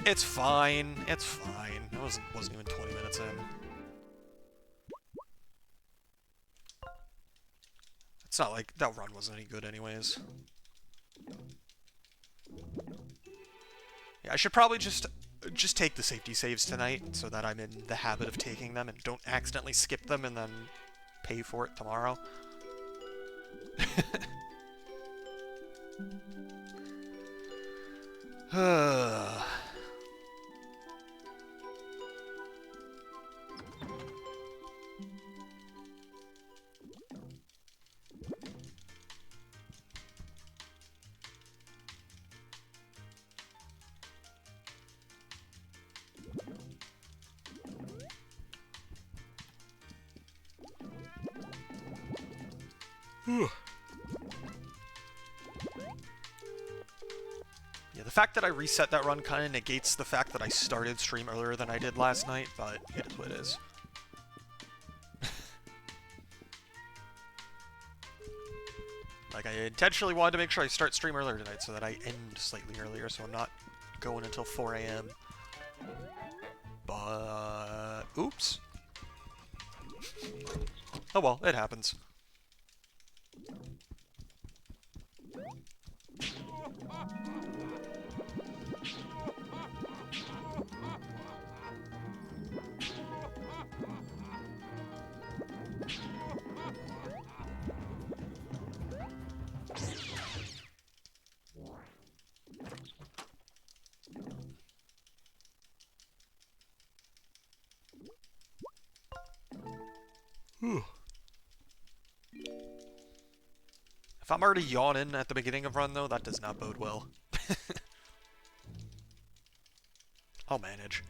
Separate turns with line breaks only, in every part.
It's fine. It's fine. I wasn't even 20 minutes in. It's not like that run wasn't any good anyways. Yeah, I should probably just take the safety saves tonight so that I'm in the habit of taking them and don't accidentally skip them and then pay for it tomorrow. Yeah, the fact that I reset that run kind of negates the fact that I started stream earlier than I did last night, but it is what it is. Like, I intentionally wanted to make sure I start stream earlier tonight so that I end slightly earlier, so I'm not going until 4 a.m. But... oops. Oh well, it happens. If I'm already yawning at the beginning of run, though, that does not bode well. I'll manage.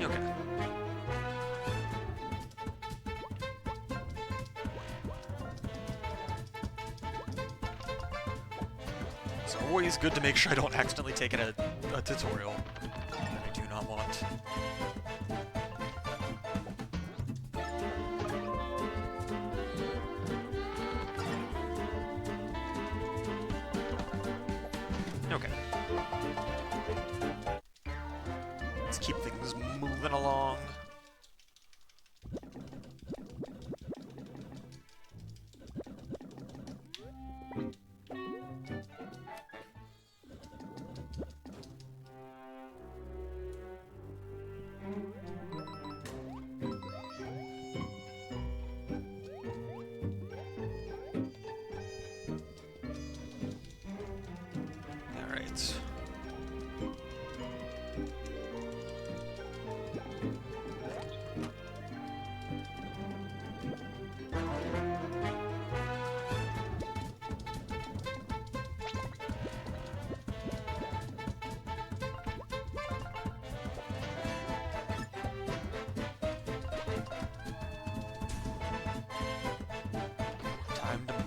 Okay. It's always good to make sure I don't accidentally take in a tutorial that I do not want. Okay. Let's keep things moving along.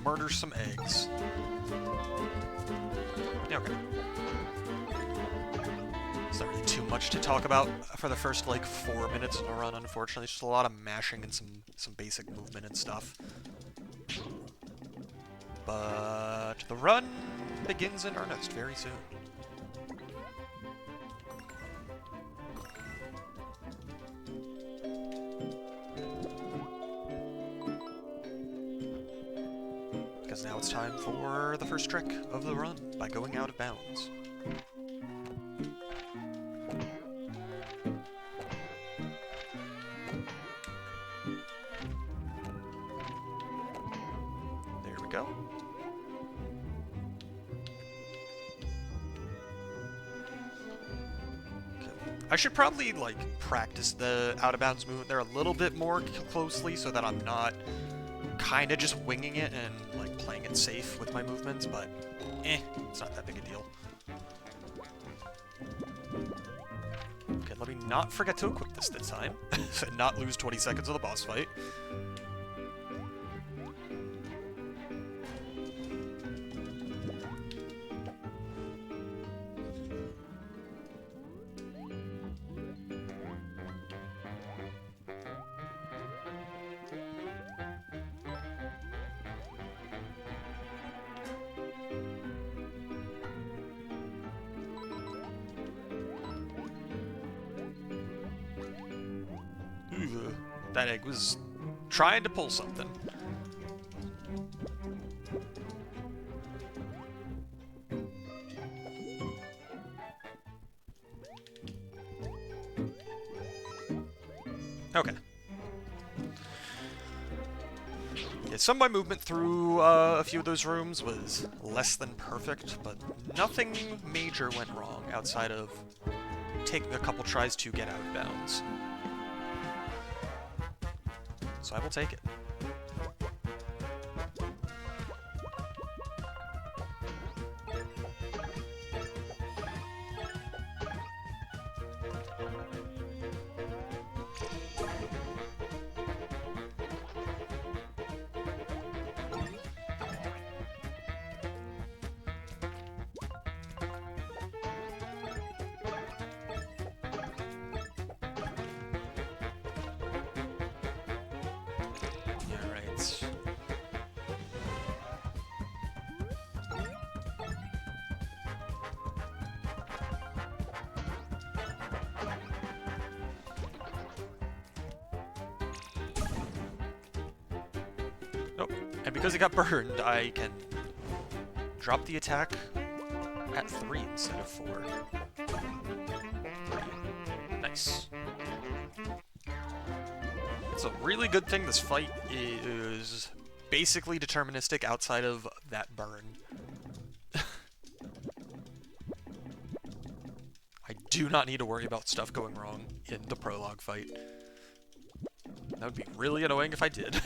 Murder some eggs. Okay. It's not really too much to talk about for the first, like, 4 minutes of a run, unfortunately. It's just a lot of mashing and some basic movement and stuff. But the run begins in earnest very soon. Because now it's time for the first trick of the run by going out of bounds. There we go. Okay. I should probably, like, practice the out-of-bounds movement there a little bit more closely so that I'm not kind of just winging it and, like, playing it safe with my movements, but it's not that big a deal. Okay, let me not forget to equip this time, and not lose 20 seconds of the boss fight. That egg was trying to pull something. Okay. Yeah, some of my movement through a few of those rooms was less than perfect, but nothing major went wrong outside of taking a couple tries to get out of bounds. So I will take it. Oh, and because it got burned, I can drop the attack at 3 instead of 4. 3. Nice. It's a really good thing this fight is basically deterministic outside of that burn. I do not need to worry about stuff going wrong in the prologue fight. That would be really annoying if I did.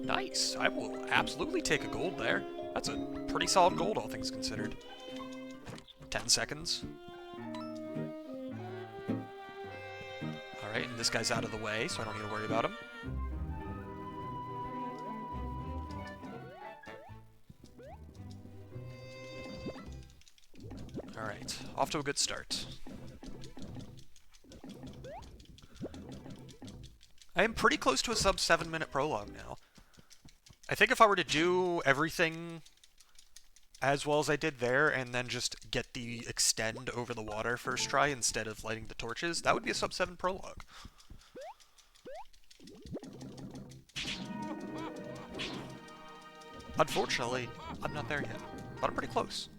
Nice! I will absolutely take a gold there. That's a pretty solid gold, all things considered. 10 seconds. Alright, and this guy's out of the way, so I don't need to worry about him. Alright, off to a good start. I am pretty close to a sub 7-minute prologue now. I think if I were to do everything as well as I did there, and then just get the extend over the water first try instead of lighting the torches, that would be a sub 7 prologue. Unfortunately, I'm not there yet, but I'm pretty close.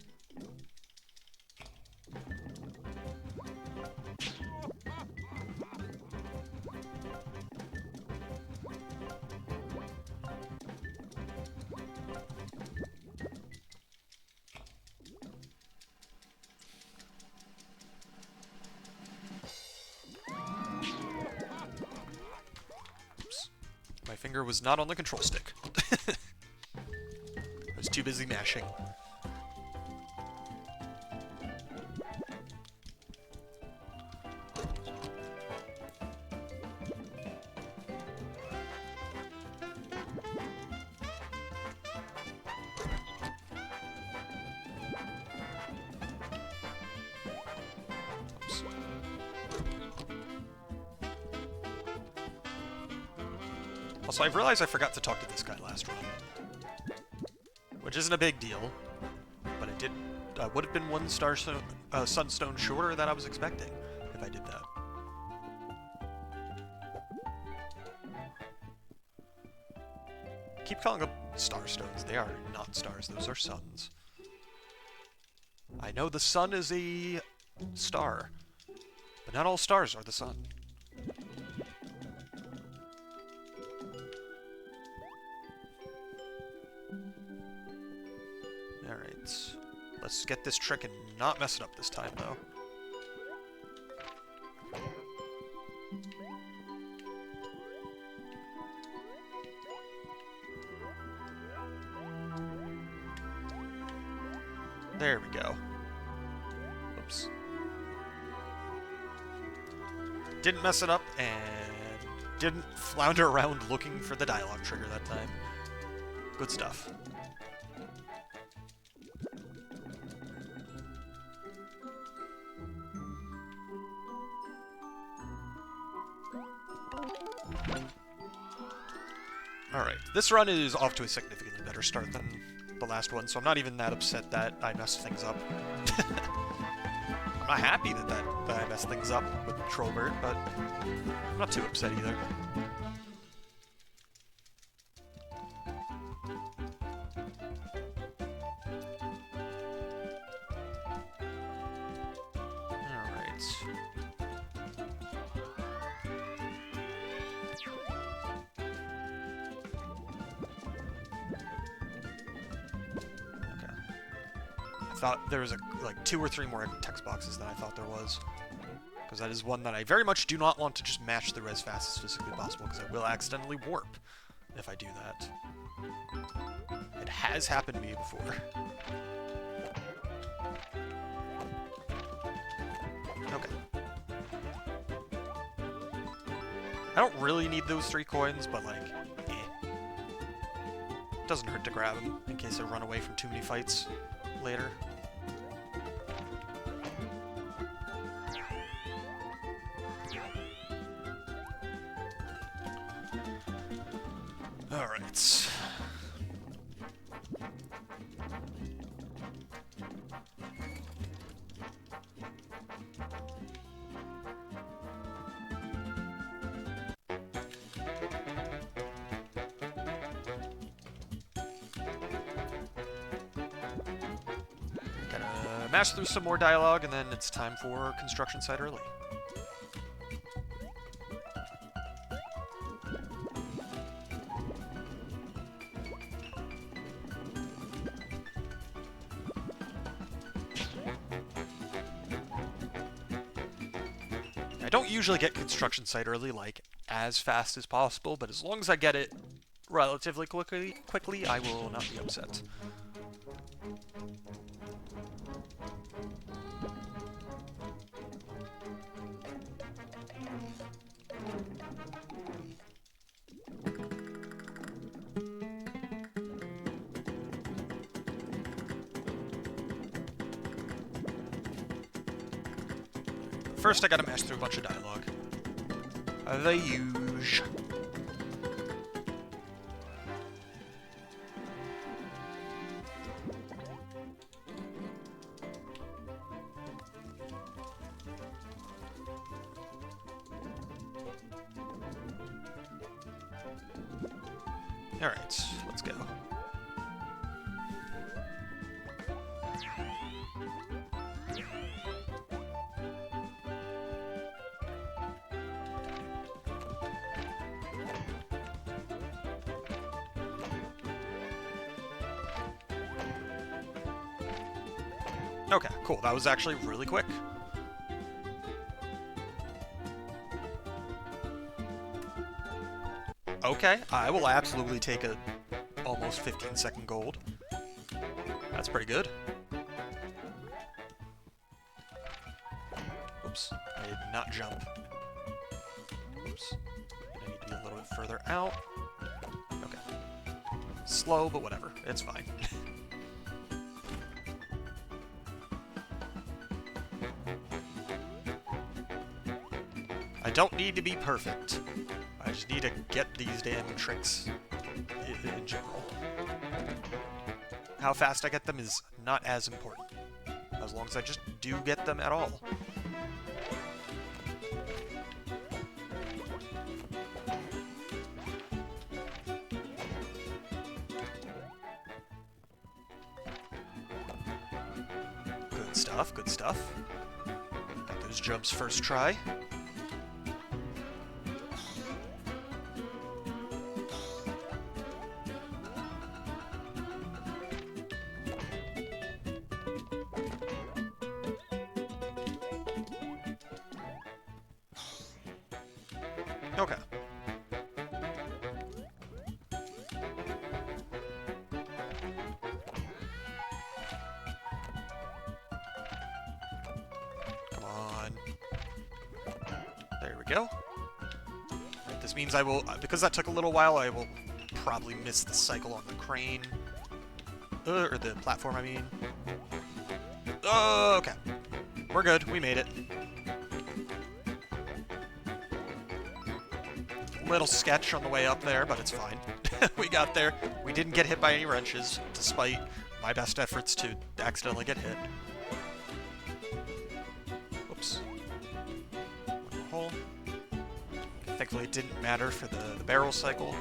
My finger was not on the control stick. I was too busy mashing. Oops. Also, I realized I forgot to talk to this guy last run. Which isn't a big deal, but it did would have been 1 star sunstone shorter than I was expecting if I did that. Keep calling them starstones. They are not stars, those are suns. I know the sun is a star, but not all stars are the sun. Alright, let's get this trick and not mess it up this time, though. There we go. Oops. Didn't mess it up, and didn't flounder around looking for the dialogue trigger that time. Good stuff. Alright, this run is off to a significantly better start than the last one, so I'm not even that upset that I messed things up. I'm not happy that I messed things up with Trollbert, but I'm not too upset either. Thought there was like 2 or 3 more text boxes than I thought there was, because that is one that I very much do not want to just match through as fast as physically possible, because I will accidentally warp if I do that. It has happened to me before. Okay. I don't really need those 3 coins, but like, eh. Doesn't hurt to grab them in case I run away from too many fights later. Alright. Gotta mash through some more dialogue, and then it's time for construction site early. I don't usually get construction site early, like, as fast as possible, but as long as I get it relatively quickly, I will not be upset. First, I gotta mash through a bunch of dialogue. The huge. Alright, let's go. Okay, cool. That was actually really quick. Okay, I will absolutely take a almost 15-second gold. That's pretty good. Oops, I did not jump. Oops. I need to be a little bit further out. Okay. Slow, but whatever. It's fine. I don't need to be perfect. I just need to get these damn tricks in general. How fast I get them is not as important, as long as I just do get them at all. Good stuff, good stuff. Got those jumps first try. Okay. Come on. There we go. Right, this means I will, because that took a little while, I will probably miss the cycle on the crane. Or the platform, I mean. Oh, okay. We're good. We made it. Little sketch on the way up there, but it's fine. We got there. We didn't get hit by any wrenches, despite my best efforts to accidentally get hit. Oops. Hole. Thankfully it didn't matter for the barrel cycle.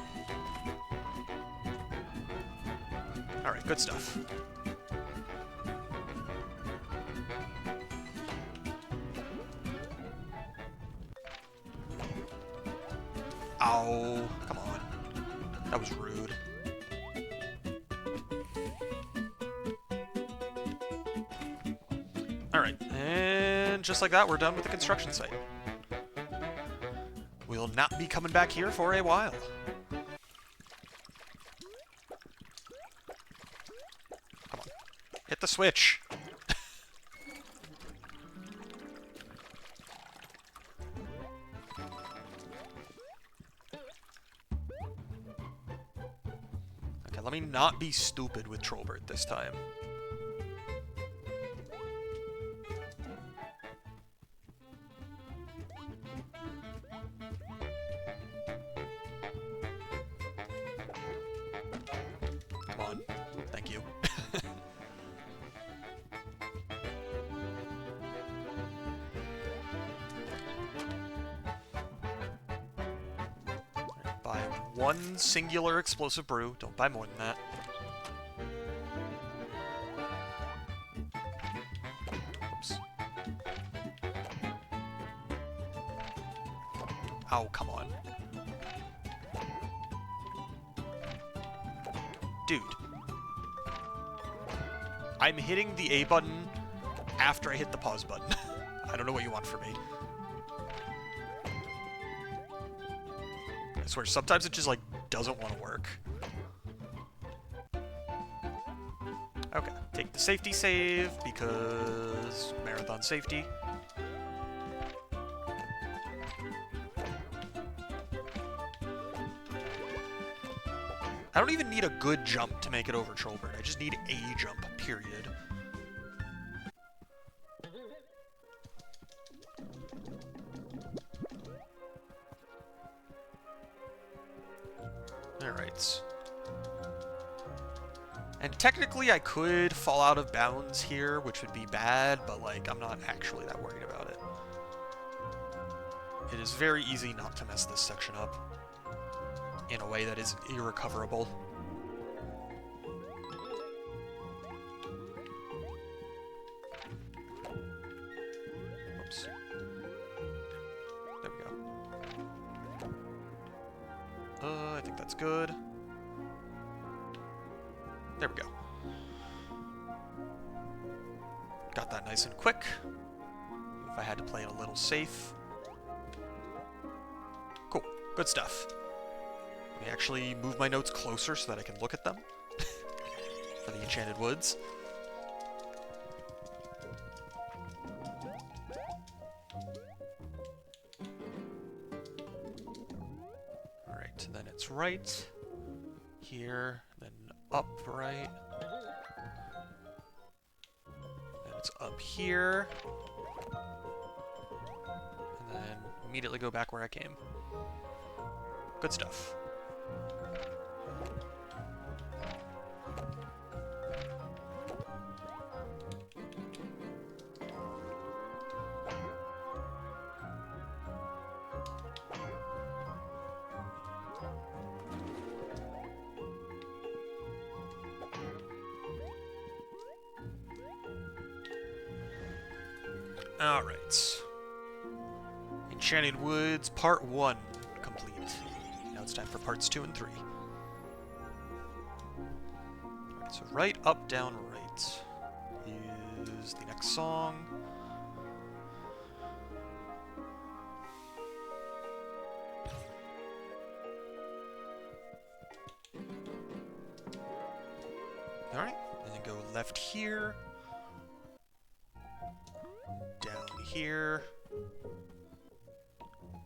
Alright, good stuff. Ow. Come on. That was rude. Alright, and just like that, we're done with the construction site. We'll not be coming back here for a while. Come on. Hit the switch. Okay, let me not be stupid with Trollbird this time. Come on. Thank you. Buy one singular explosive brew. Don't buy more than that. Oops. Oh, come on. Dude. I'm hitting the A button after I hit the pause button. I don't know what you want from me. I swear, sometimes it just, like, doesn't want to work. Okay, take the safety save, because marathon safety. I don't even need a good jump to make it over Trollbird. I just need a jump, period. Alright. And technically I could fall out of bounds here, which would be bad, but like, I'm not actually that worried about it. It is very easy not to mess this section up in a way that is irrecoverable. Oops. There we go. I think that's good. There we go. Got that nice and quick. If I had to play it a little safe. Cool. Good stuff. Let me actually move my notes closer so that I can look at them for the Enchanted Woods. Alright, then it's right here, then up right. Then it's up here. And then immediately go back where I came. Good stuff. Alright. Enchanted Woods, Part 1 complete. Now it's time for Parts 2 and 3. Alright, so right, up, down, right is the next song. Alright, and then go left here. Here,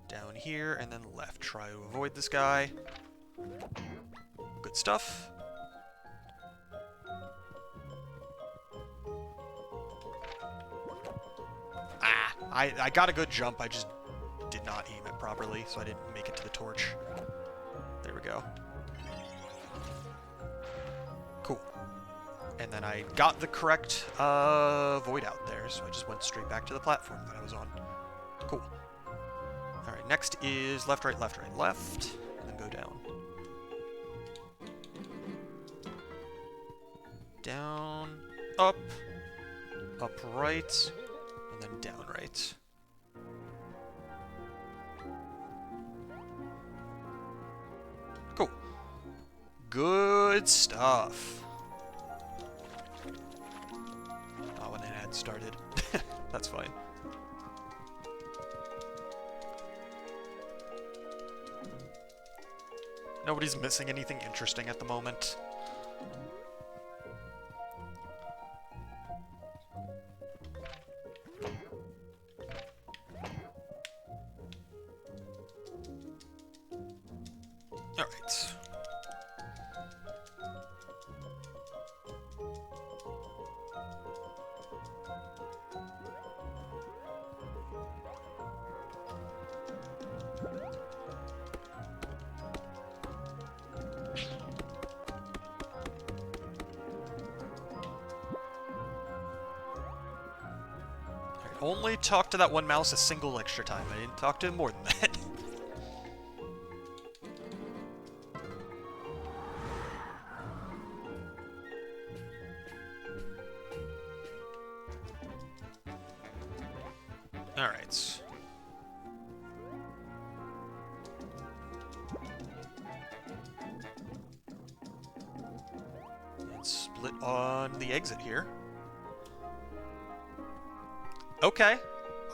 down here, and then left. Try to avoid this guy. Good stuff. Ah! I got a good jump, I just did not aim it properly, so I didn't make it to the torch. There we go. Cool. And then I got the correct void out there, so I just went straight back to the platform that I was on. Cool. Alright, next is left, right, left, right, left, and then go down. Down, up, right, and then down right. Cool. Good stuff. Oh, and an ad started. That's fine. Nobody's missing anything interesting at the moment. Alright. I only talked to that one mouse a single extra time. I didn't talk to him more than that. Alright. Let's split on the exit here. Okay.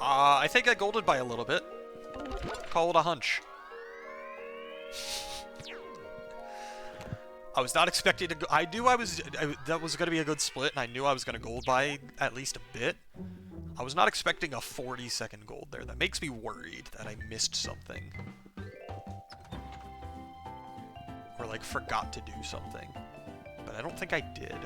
I think I golded by a little bit. Call it a hunch. I was not expecting to go. I knew that was going to be a good split, and I knew I was going to gold by at least a bit. I was not expecting a 40-second gold there. That makes me worried that I missed something. Or, like, forgot to do something. But I don't think I did.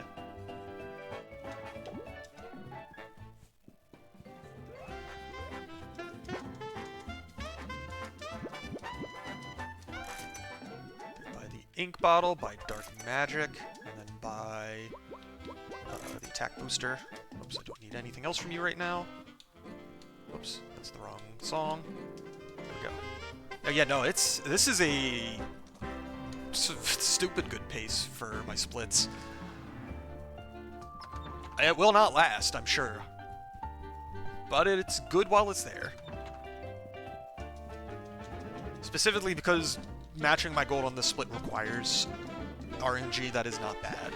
Ink bottle, by dark magic, and then by the attack booster. Oops, I don't need anything else from you right now. Oops, that's the wrong song. There we go. Oh, yeah, no, this is a stupid good pace for my splits. It will not last, I'm sure. But it's good while it's there. Specifically because matching my gold on this split requires RNG that is not bad.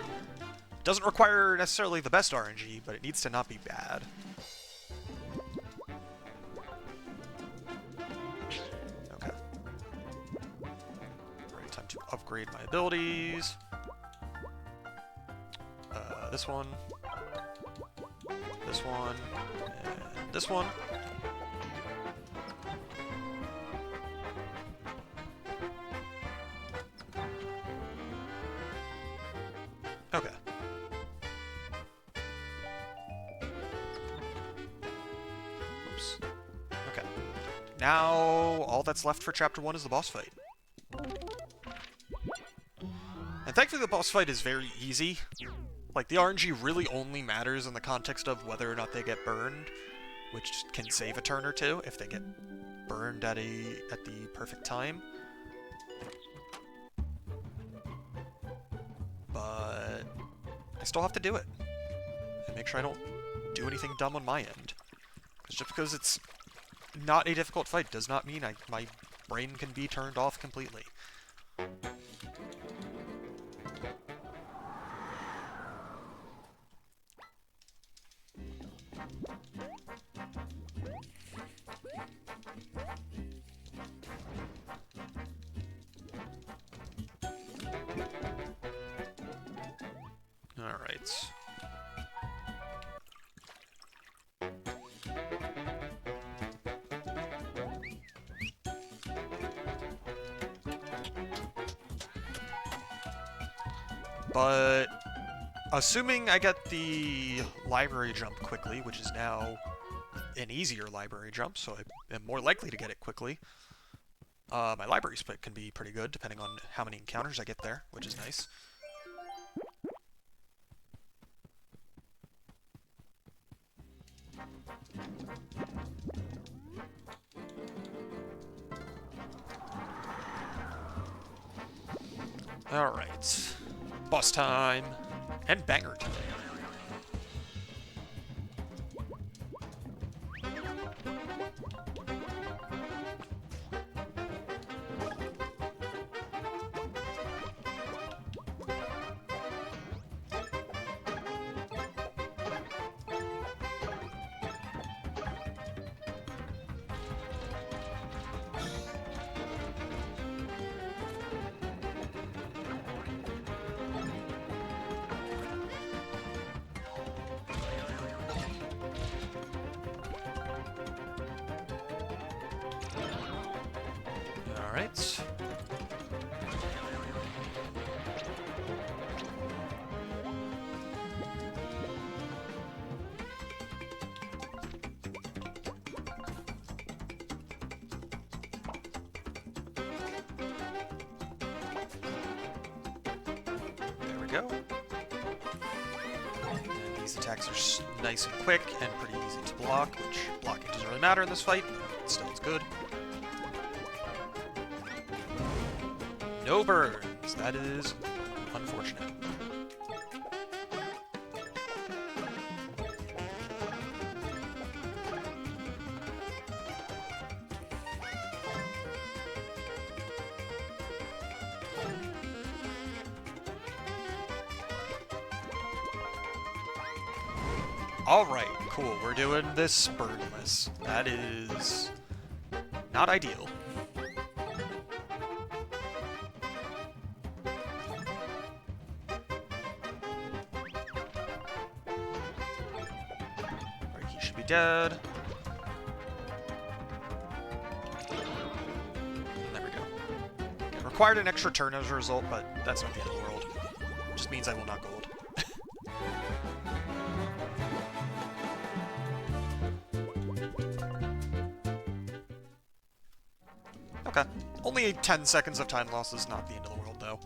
Doesn't require necessarily the best RNG, but it needs to not be bad. Okay. Alright, time to upgrade my abilities. This one. This one. And this one. Okay. Oops. Okay. Now, all that's left for Chapter 1 is the boss fight. And thankfully the boss fight is very easy. Like, the RNG really only matters in the context of whether or not they get burned, which can save a turn or two if they get burned at the perfect time. But I still have to do it. And make sure I don't do anything dumb on my end. Because just because it's not a difficult fight does not mean my brain can be turned off completely. Alright. But assuming I get the library jump quickly, which is now an easier library jump, so am more likely to get it quickly. My library split can be pretty good, depending on how many encounters I get there, which is nice. Alright. Boss time. And banger time. Alright. There we go. And these attacks are nice and quick and pretty easy to block, which blocking doesn't really matter in this fight, but still it's good. No burns. That is unfortunate. Alright, cool. We're doing this burnless. That is not ideal. He should be dead. There we go. It required an extra turn as a result, but that's not the end of the world. It just means I will not gold. Okay. Only 10 seconds of time loss is not the end of the world, though.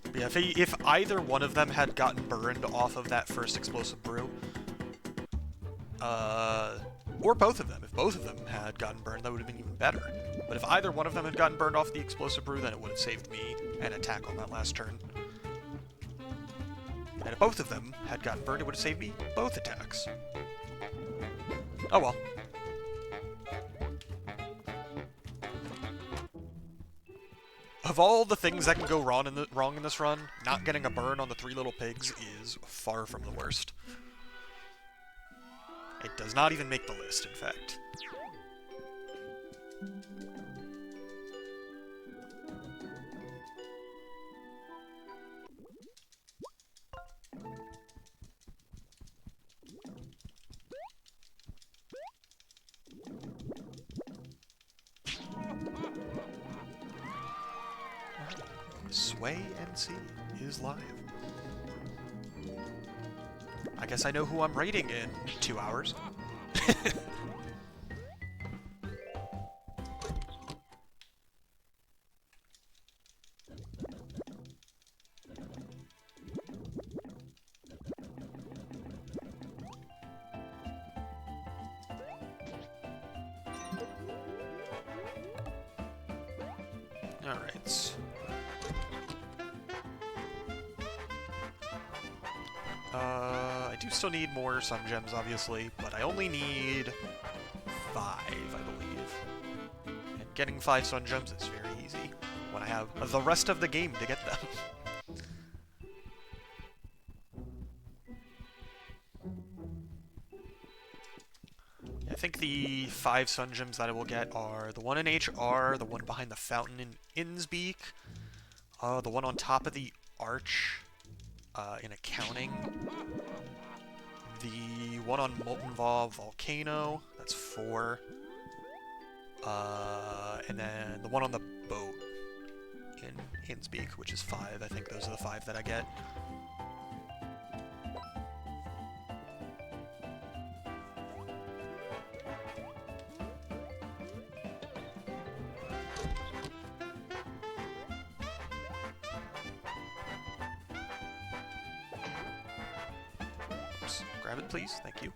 But yeah, if either one of them had gotten burned off of that first explosive brew, or both of them, if both of them had gotten burned, that would have been even better. But if either one of them had gotten burned off the explosive brew, then it would have saved me an attack on that last turn. And if both of them had gotten burned, it would have saved me both attacks. Oh well. Of all the things that can go wrong in this run, not getting a burn on the three little pigs is far from the worst. It does not even make the list, in fact. Sway NC is live. I guess I know who I'm raiding in 2 hours. Alright. I do still need more Sun Gems, obviously, but I only need 5, I believe. And getting 5 Sun Gems is very easy when I have the rest of the game to get them. I think the 5 Sun Gems that I will get are the one in HR, the one behind the fountain in Innsbeek, the one on top of the arch in accounting, the one on Molten Volcano, that's 4, and then the one on the boat in Innsbeek, which is 5. I think those are the 5 that I get. Grab it, please. Thank you.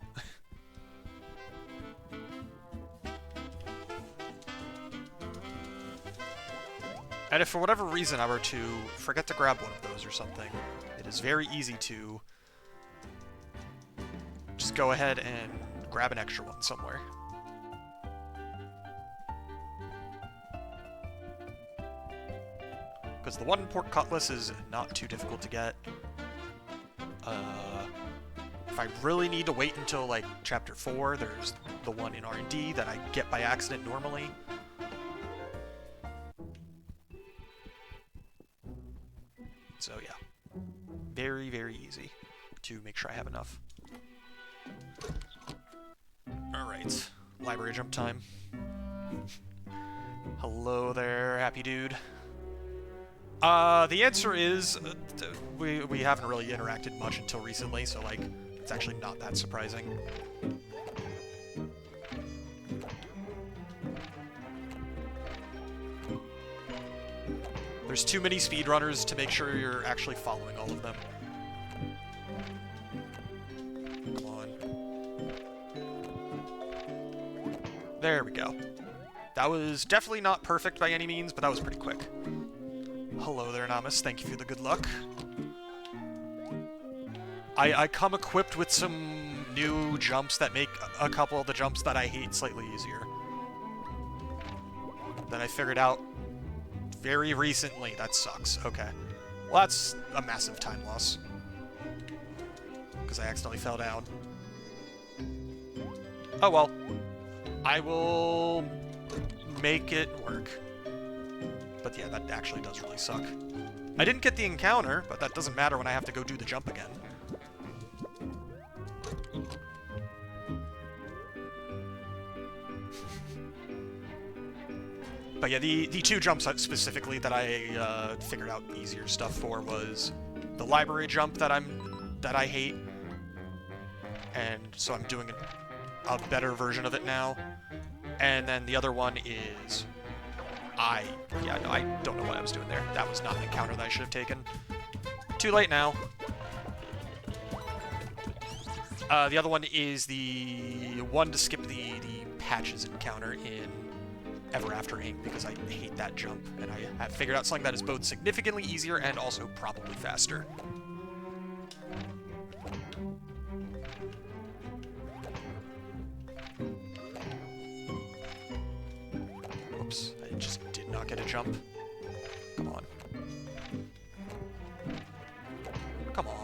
And if for whatever reason I were to forget to grab one of those or something, it is very easy to just go ahead and grab an extra one somewhere. Because the one pork cutlass is not too difficult to get. If I really need to wait until, like, Chapter 4, there's the one in R&D that I get by accident normally. So, yeah. Very, very easy to make sure I have enough. Alright. Library jump time. Hello there, happy dude. The answer is, we haven't really interacted much until recently, so, like, it's actually not that surprising. There's too many speedrunners to make sure you're actually following all of them. Come on. There we go. That was definitely not perfect by any means, but that was pretty quick. Hello there, Namus. Thank you for the good luck. I come equipped with some new jumps that make a couple of the jumps that I hate slightly easier. That I figured out very recently. That sucks. Okay. Well, that's a massive time loss. Because I accidentally fell down. Oh well. I will make it work. But yeah, that actually does really suck. I didn't get the encounter, but that doesn't matter when I have to go do the jump again. But yeah, the two jumps specifically that I figured out easier stuff for was the library jump that I hate, and so I'm doing a better version of it now. And then the other one is I don't know what I was doing there. That was not an encounter that I should have taken. Too late now. The other one is the one to skip the patches encounter in Ever After Inc. because I hate that jump, and I have figured out something that is both significantly easier and also probably faster. Oops, I just did not get a jump. Come on. Come on.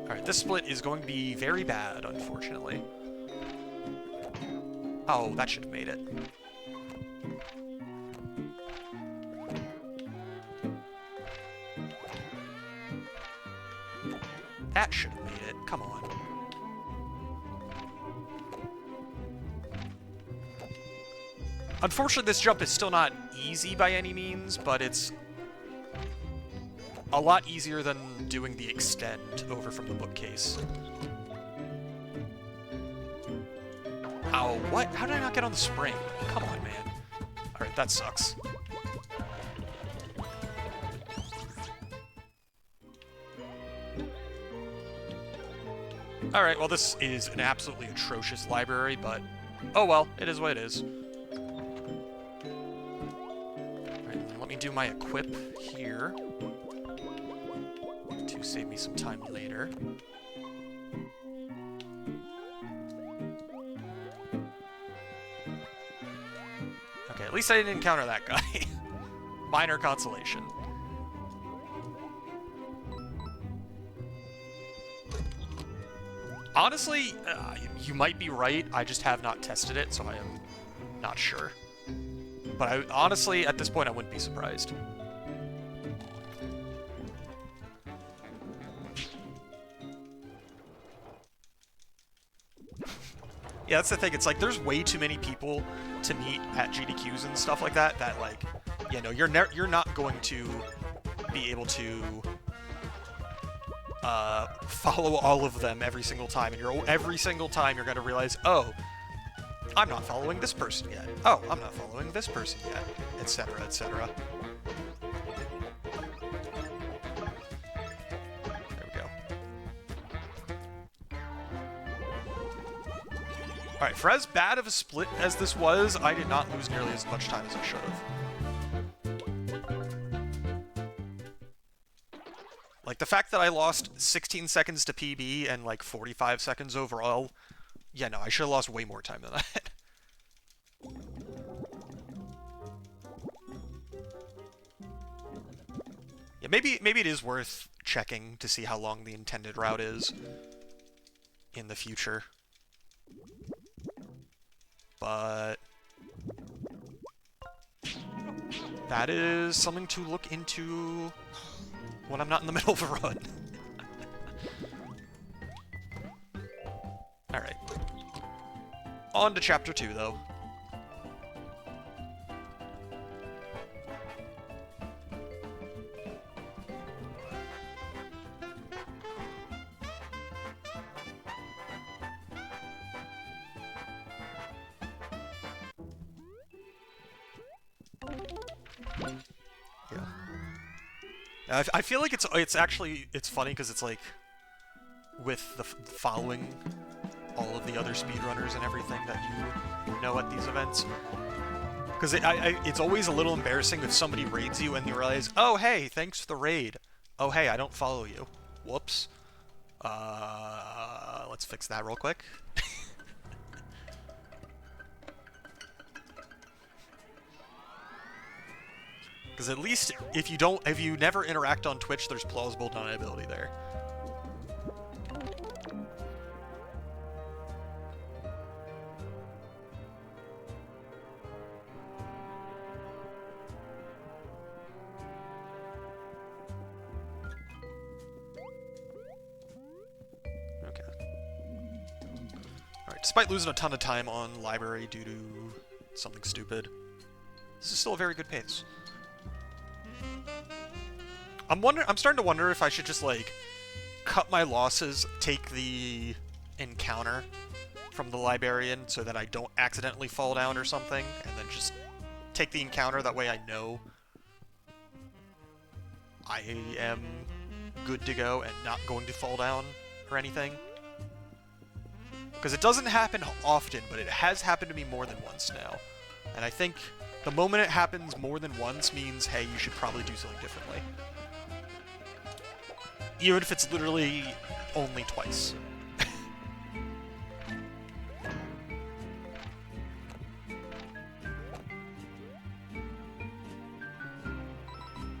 Alright, this split is going to be very bad, unfortunately. Oh, that should have made it. That should have made it. Come on. Unfortunately, this jump is still not easy by any means, but it's a lot easier than doing the extend over from the bookcase. Ow, what? How did I not get on the spring? Come on, man. Alright, that sucks. Alright, well this is an absolutely atrocious library, but oh well, it is what it is. Alright, let me do my equip here to save me some time later. Okay, at least I didn't encounter that guy. Minor consolation. Honestly, you might be right. I just have not tested it, so I am not sure. But honestly, at this point, I wouldn't be surprised. Yeah, that's the thing. It's like there's way too many people to meet at GDQs and stuff like that. That like, you know, you're not going to be able to follow all of them every single time, and every single time you're going to realize, oh, I'm not following this person yet. Oh, I'm not following this person yet, etc., etc. There we go. Alright, for as bad of a split as this was, I did not lose nearly as much time as I should have. Like, the fact that I lost 16 seconds to PB and, like, 45 seconds overall, yeah, no, I should have lost way more time than that. Yeah, maybe it is worth checking to see how long the intended route is in the future. But that is something to look into when I'm not in the middle of a run. Alright. On to Chapter 2, though. I feel like it's actually funny because it's like with the following all of the other speedrunners and everything that you know at these events, because it's always a little embarrassing if somebody raids you and you realize, oh hey, thanks for the raid. Oh hey, I don't follow you. Whoops. Let's fix that real quick. Because at least if you never interact on Twitch, there's plausible deniability there. Okay. Alright, despite losing a ton of time on library due to something stupid, this is still a very good pace. I'm starting to wonder if I should just, like, cut my losses, take the encounter from the librarian so that I don't accidentally fall down or something, and then just take the encounter, that way I know I am good to go and not going to fall down or anything. Because it doesn't happen often, but it has happened to me more than once now. And I think the moment it happens more than once means, hey, you should probably do something differently. Even if it's literally only twice.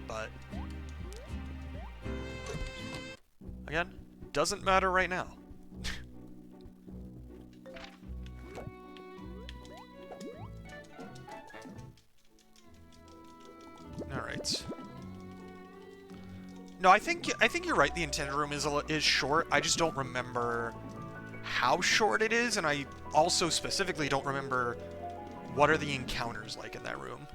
But again, doesn't matter right now. Alright. No, I think you're right. The intended room is short. I just don't remember how short it is, and I also specifically don't remember what are the encounters like in that room.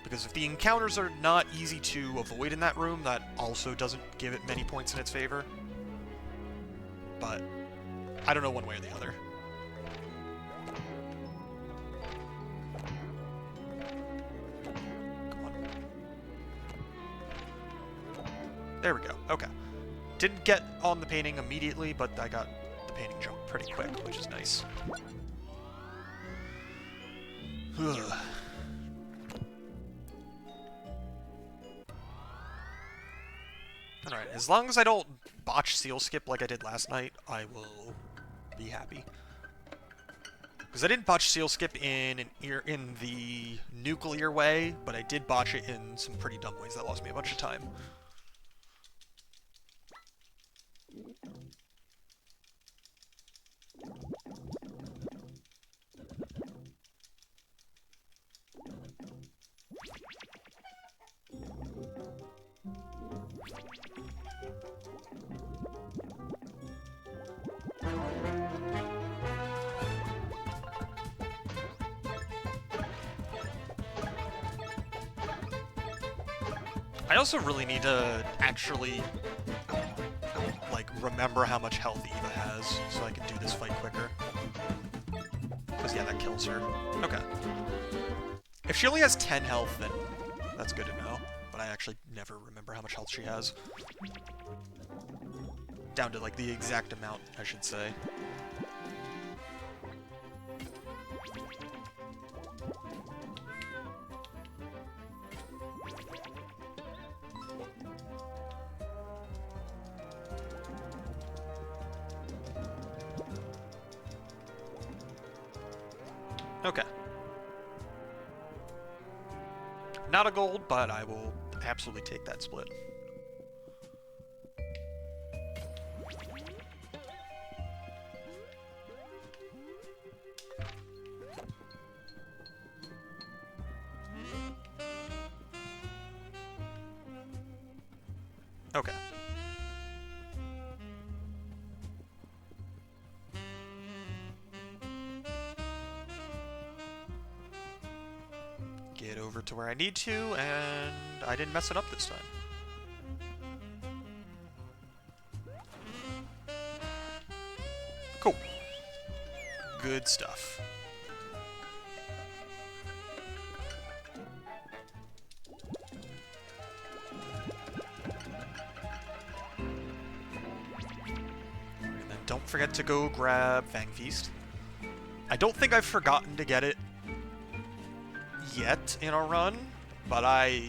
Because if the encounters are not easy to avoid in that room, that also doesn't give it many points in its favor. But I don't know one way or the other. There we go. Okay. Didn't get on the painting immediately, but I got the painting jump pretty quick, which is nice. Alright, as long as I don't botch seal skip like I did last night, I will be happy. Because I didn't botch seal skip in the nuclear way, but I did botch it in some pretty dumb ways that lost me a bunch of time. I also really need to actually, like, remember how much health Eva has, so I can do this fight quicker. Yeah, that kills her. Okay. If she only has 10 health, then that's good to know. But I actually never remember how much health she has. Down to, like, the exact amount, I should say. Okay. Not a gold, but I will absolutely take that split. Okay. Get over to where I need to, and I didn't mess it up this time. Cool. Good stuff. And then don't forget to go grab Fang Feast. I don't think I've forgotten to get it yet in our run, but I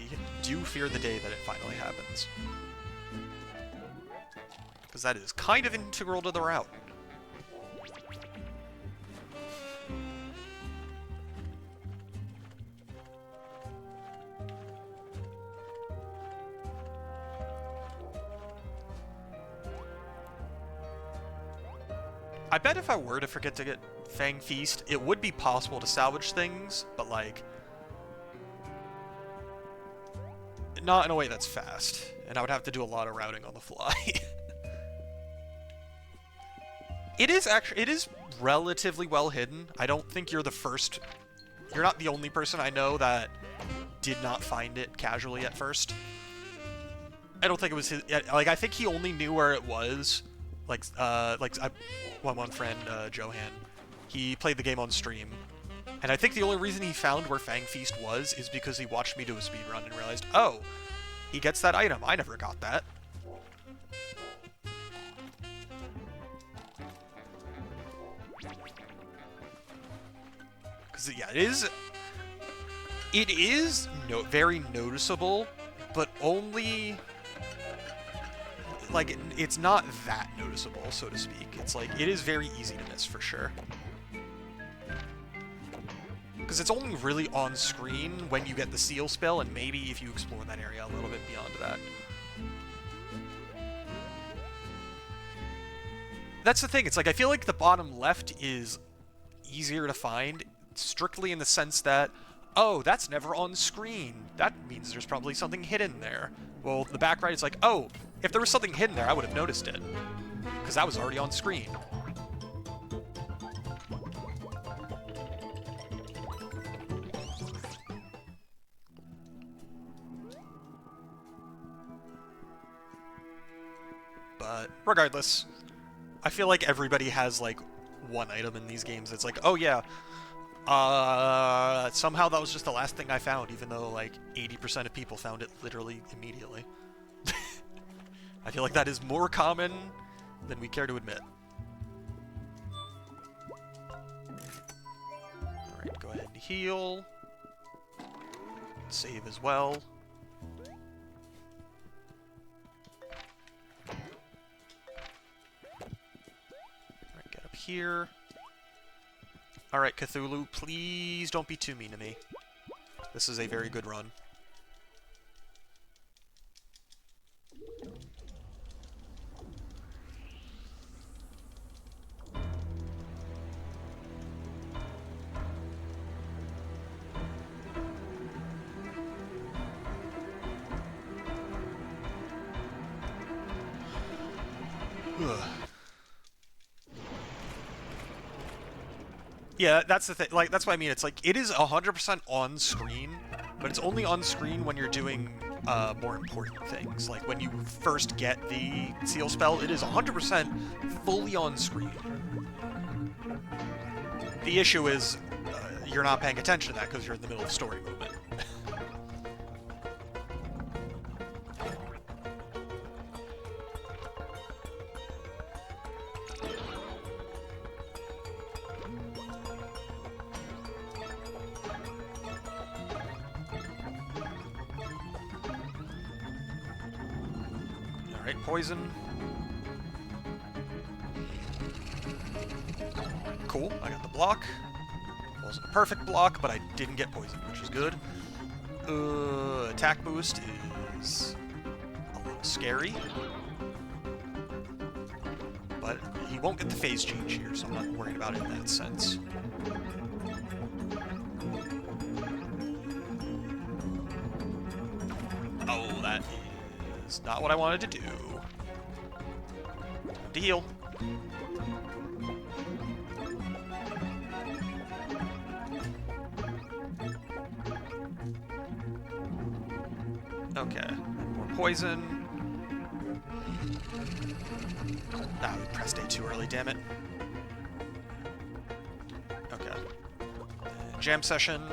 do fear the day that it finally happens. Because that is kind of integral to the route. I bet if I were to forget to get Fang Feast, it would be possible to salvage things, but like, not in a way that's fast, and I would have to do a lot of routing on the fly. It is relatively well hidden. I don't think you're the first. You're not the only person I know that did not find it casually at first. I don't think it was his. Like, I think he only knew where it was. One friend, Johan, he played the game on stream, and I think the only reason he found where Fang Feast was is because he watched me do a speedrun and realized, oh, he gets that item. I never got that. Because, yeah, it is very noticeable, but only, like, it's not that noticeable, so to speak. It's like, it is very easy to miss, for sure. Because it's only really on screen when you get the seal spell, and maybe if you explore that area a little bit beyond that. That's the thing, it's like, I feel like the bottom left is easier to find, strictly in the sense that, oh, that's never on screen. That means there's probably something hidden there. Well, the back right is like, oh, if there was something hidden there, I would have noticed it. Because that was already on screen. But regardless, I feel like everybody has, like, one item in these games that's like, oh yeah, somehow that was just the last thing I found, even though, like, 80% of people found it literally immediately. I feel like that is more common than we care to admit. Alright, go ahead and heal. Save as well. Alright, get up here. Alright, Cthulhu, please don't be too mean to me. This is a very good run. Yeah, that's the thing. Like, that's what I mean. It's like, it is 100% on screen, but it's only on screen when you're doing more important things. Like, when you first get the seal spell, it is 100% fully on screen. The issue is you're not paying attention to that because you're in the middle of story movement. Alright, poison. Cool, I got the block. Wasn't a perfect block, but I didn't get poisoned, which is good. Attack boost is a little scary. But he won't get the phase change here, so I'm not worried about it in that sense. Oh, that is not what I wanted to do. Time to heal. Okay, more poison. Ah, we pressed A too early, damn it. Okay. Jam session.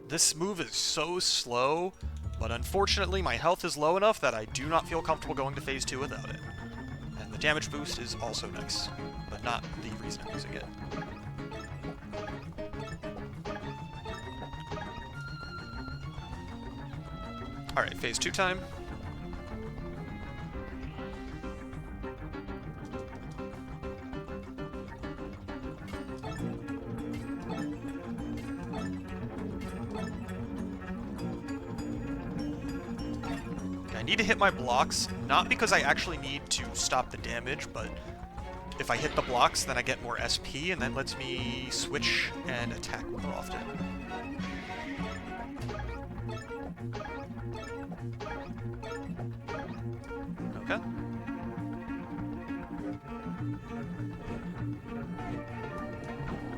This move is so slow, but unfortunately my health is low enough that I do not feel comfortable going to phase 2 without it. And the damage boost is also nice, but not the reason I'm using it. Alright, phase 2 time. I need to hit my blocks, not because I actually need to stop the damage, but if I hit the blocks, then I get more SP, and that lets me switch and attack more often. Okay.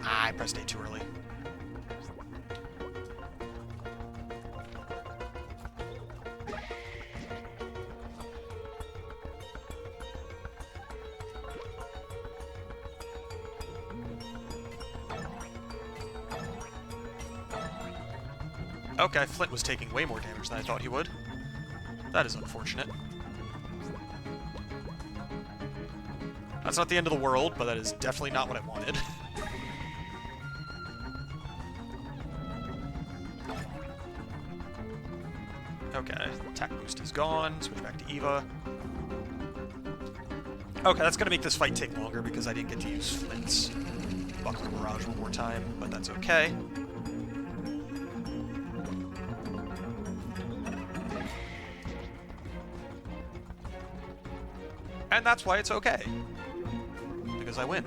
Ah, I pressed A too early. Okay, Flint was taking way more damage than I thought he would. That is unfortunate. That's not the end of the world, but that is definitely not what I wanted. Okay, attack boost is gone. Switch back to Eva. Okay, that's gonna make this fight take longer because I didn't get to use Flint's Buckler Barrage one more time, but that's okay. And that's why it's okay. Because I win.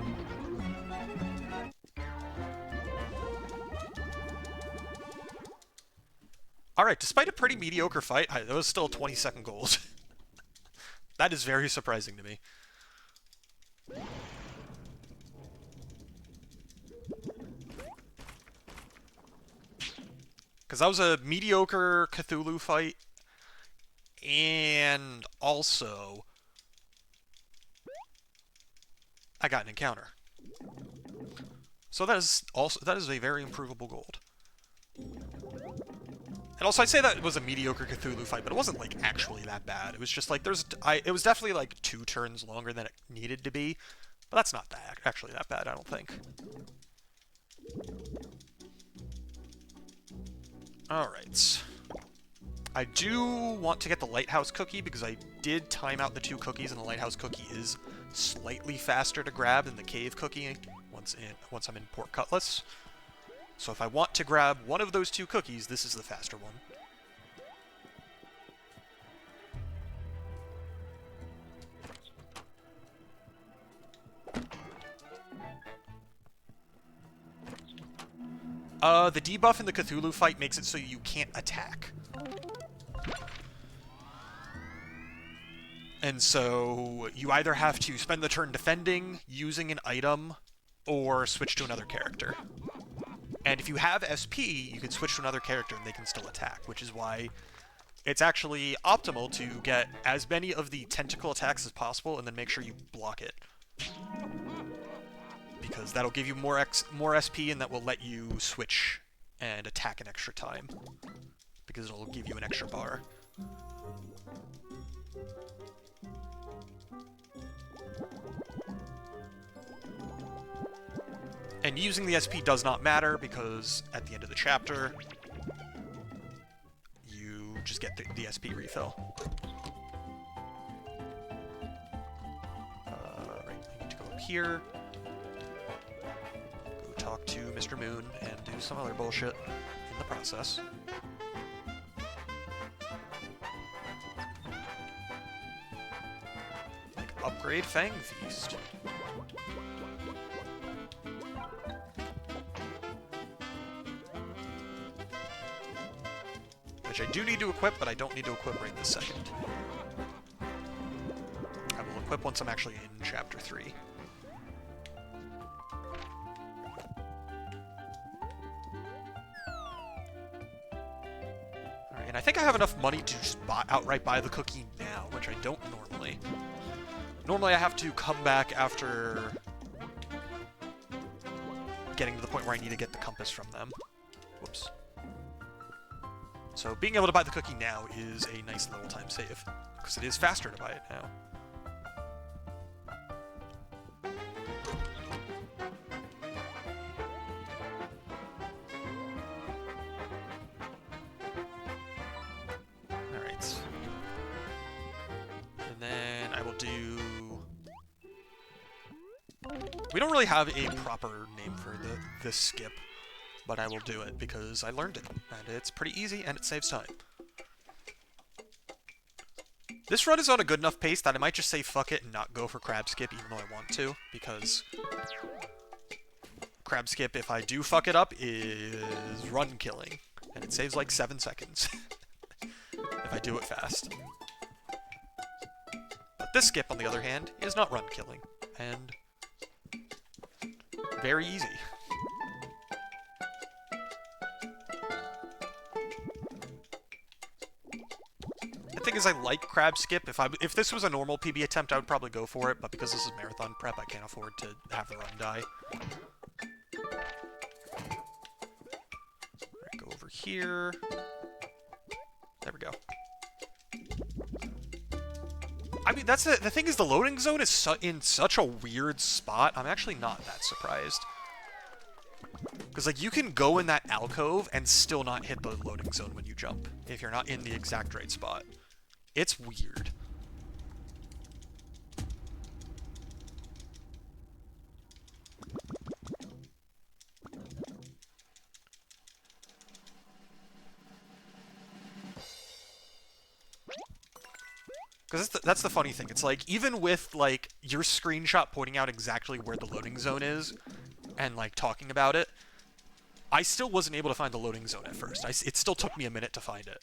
Alright, despite a pretty mediocre fight, that was still 20-second gold. That is very surprising to me. Because that was a mediocre Cthulhu fight, and also I got an encounter. So that is a very improvable gold. And also, I'd say that it was a mediocre Cthulhu fight, but it wasn't, like, actually that bad. It was just, like, it was definitely, like, 2 turns longer than it needed to be. But that's not actually that bad, I don't think. Alright. I do want to get the Lighthouse Cookie, because I did time out the 2 cookies, and the Lighthouse Cookie is slightly faster to grab than the Cave Cookie once I'm in Port Cutlass. So if I want to grab one of those 2 cookies, this is the faster one. The debuff in the Cthulhu fight makes it so you can't attack. And so you either have to spend the turn defending, using an item, or switch to another character. And if you have SP, you can switch to another character and they can still attack, which is why it's actually optimal to get as many of the tentacle attacks as possible and then make sure you block it. Because that'll give you more SP and that will let you switch and attack an extra time. Because it'll give you an extra bar. And using the SP does not matter because at the end of the chapter, you just get the SP refill. Right, I need to go up here, go talk to Mr. Moon, and do some other bullshit in the process. Like upgrade Fang Feast. Which I do need to equip, but I don't need to equip right this second. I will equip once I'm actually in Chapter 3. Alright, and I think I have enough money to just outright buy the cookie now, which I don't normally. Normally I have to come back after getting to the point where I need to get the compass from them. Whoops. So being able to buy the cookie now is a nice little time save, because it is faster to buy it now. Alright. And then I will do... We don't really have a proper name for this skip. But I will do it because I learned it, and it's pretty easy, and it saves time. This run is on a good enough pace that I might just say fuck it and not go for Crab Skip even though I want to, because Crab Skip, if I do fuck it up, is run killing, and it saves like 7 seconds if I do it fast. But this skip, on the other hand, is not run killing, and very easy. The thing is, I like Crab Skip. If this was a normal PB attempt, I would probably go for it, but because this is marathon prep, I can't afford to have the run die. Alright, go over here. There we go. I mean, that's the thing is, the loading zone is in such a weird spot. I'm actually not that surprised. Because, like, you can go in that alcove and still not hit the loading zone when you jump, if you're not in the exact right spot. It's weird. Because that's the funny thing. It's like, even with, like, your screenshot pointing out exactly where the loading zone is, and, like, talking about it, I still wasn't able to find the loading zone at first. It still took me a minute to find it.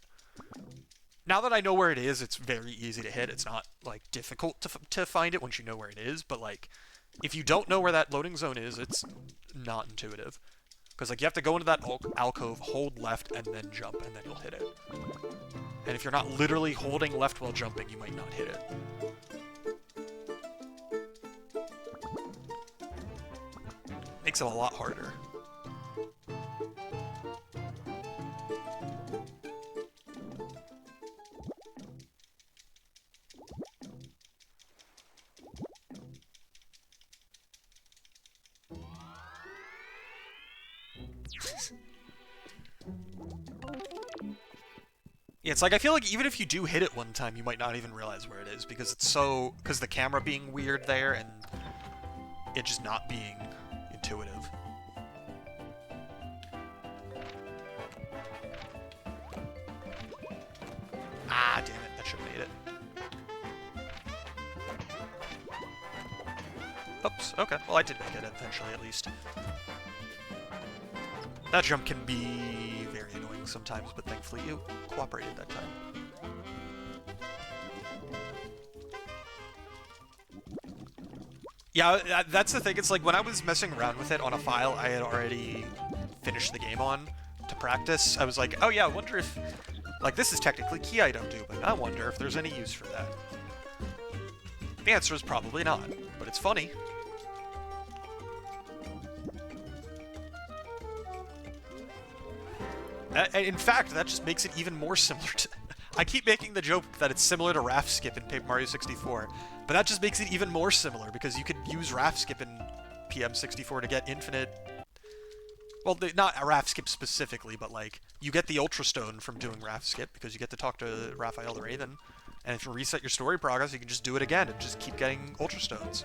Now that I know where it is, it's very easy to hit. It's not, like, difficult to find it once you know where it is, but, like, if you don't know where that loading zone is, it's not intuitive. Because, like, you have to go into that alcove, hold left, and then jump, and then you'll hit it. And if you're not literally holding left while jumping, you might not hit it. Makes it a lot harder. Yeah, it's like, I feel like even if you do hit it one time, you might not even realize where it is, because it's so... because the camera being weird there, and it just not being intuitive. Ah, damn it, that should have made it. Oops, okay, well I did make it eventually, at least. That jump can be very annoying sometimes, but thankfully you cooperated that time. Yeah, that's the thing. It's like, when I was messing around with it on a file I had already finished the game on to practice, I was like, oh yeah, I wonder if Like, this is technically key item duping. I wonder if there's any use for that. The answer is probably not, but it's funny. In fact, that just makes it even more similar to... I keep making the joke that it's similar to Raft Skip in Paper Mario 64, but that just makes it even more similar, because you could use Raft Skip in PM64 to get infinite... Well, not Raft Skip specifically, but, like, you get the Ultra Stone from doing Raft Skip, because you get to talk to Raphael the Raven, and if you reset your story progress, you can just do it again and just keep getting Ultra Stones.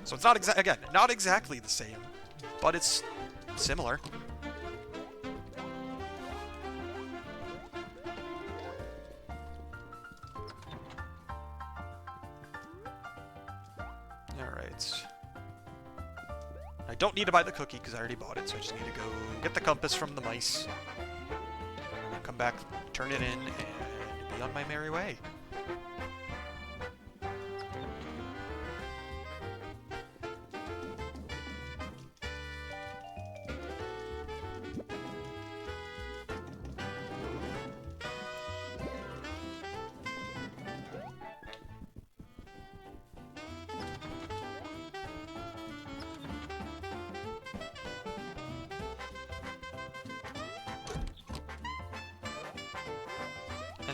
So it's not again, not exactly the same, but it's similar. Alright. I don't need to buy the cookie because I already bought it, so I just need to go get the compass from the mice. And then come back, turn it in, and be on my merry way.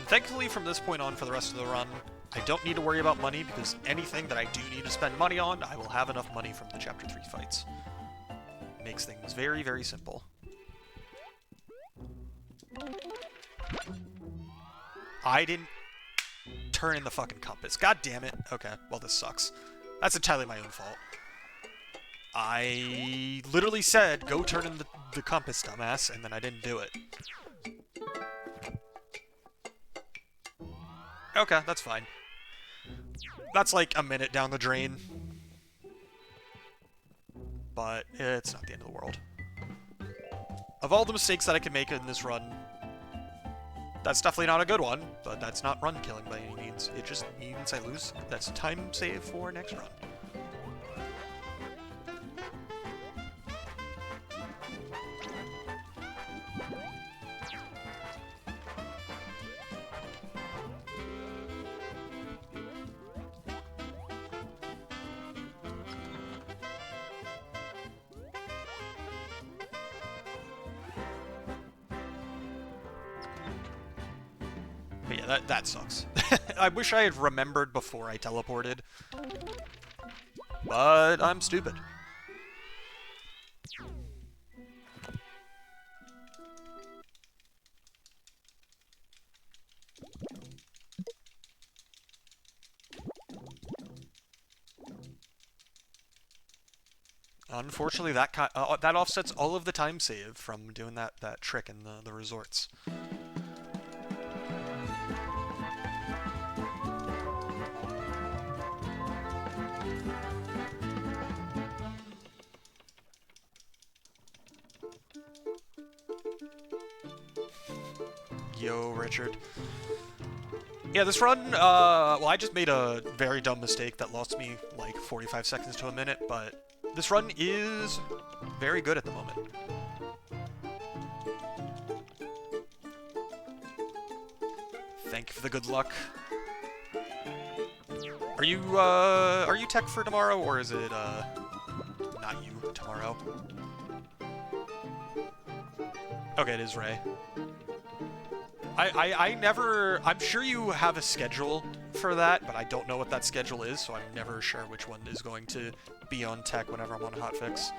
Thankfully, from this point on for the rest of the run, I don't need to worry about money, because anything that I do need to spend money on, I will have enough money from the Chapter 3 fights. Makes things very, very simple. I didn't turn in the fucking compass. God damn it. Okay, well, this sucks. That's entirely my own fault. I literally said, go turn in the compass, dumbass, and then I didn't do it. Okay, that's fine. That's like a minute down the drain. But it's not the end of the world. Of all the mistakes that I can make in this run, that's definitely not a good one, but that's not run killing by any means. It just means I lose. That's a time save for next run. But yeah, that sucks. I wish I had remembered before I teleported. But I'm stupid. Unfortunately, that offsets all of the time save from doing that trick in the resorts. Yo, Richard. Yeah, this run, well, I just made a very dumb mistake that lost me, like, 45 seconds to a minute, but this run is very good at the moment. Thank you for the good luck. Are you tech for tomorrow, or is it, not you tomorrow? Okay, it is Ray. I'm sure you have a schedule for that, but I don't know what that schedule is, so I'm never sure which one is going to be on tech whenever I'm on hotfix.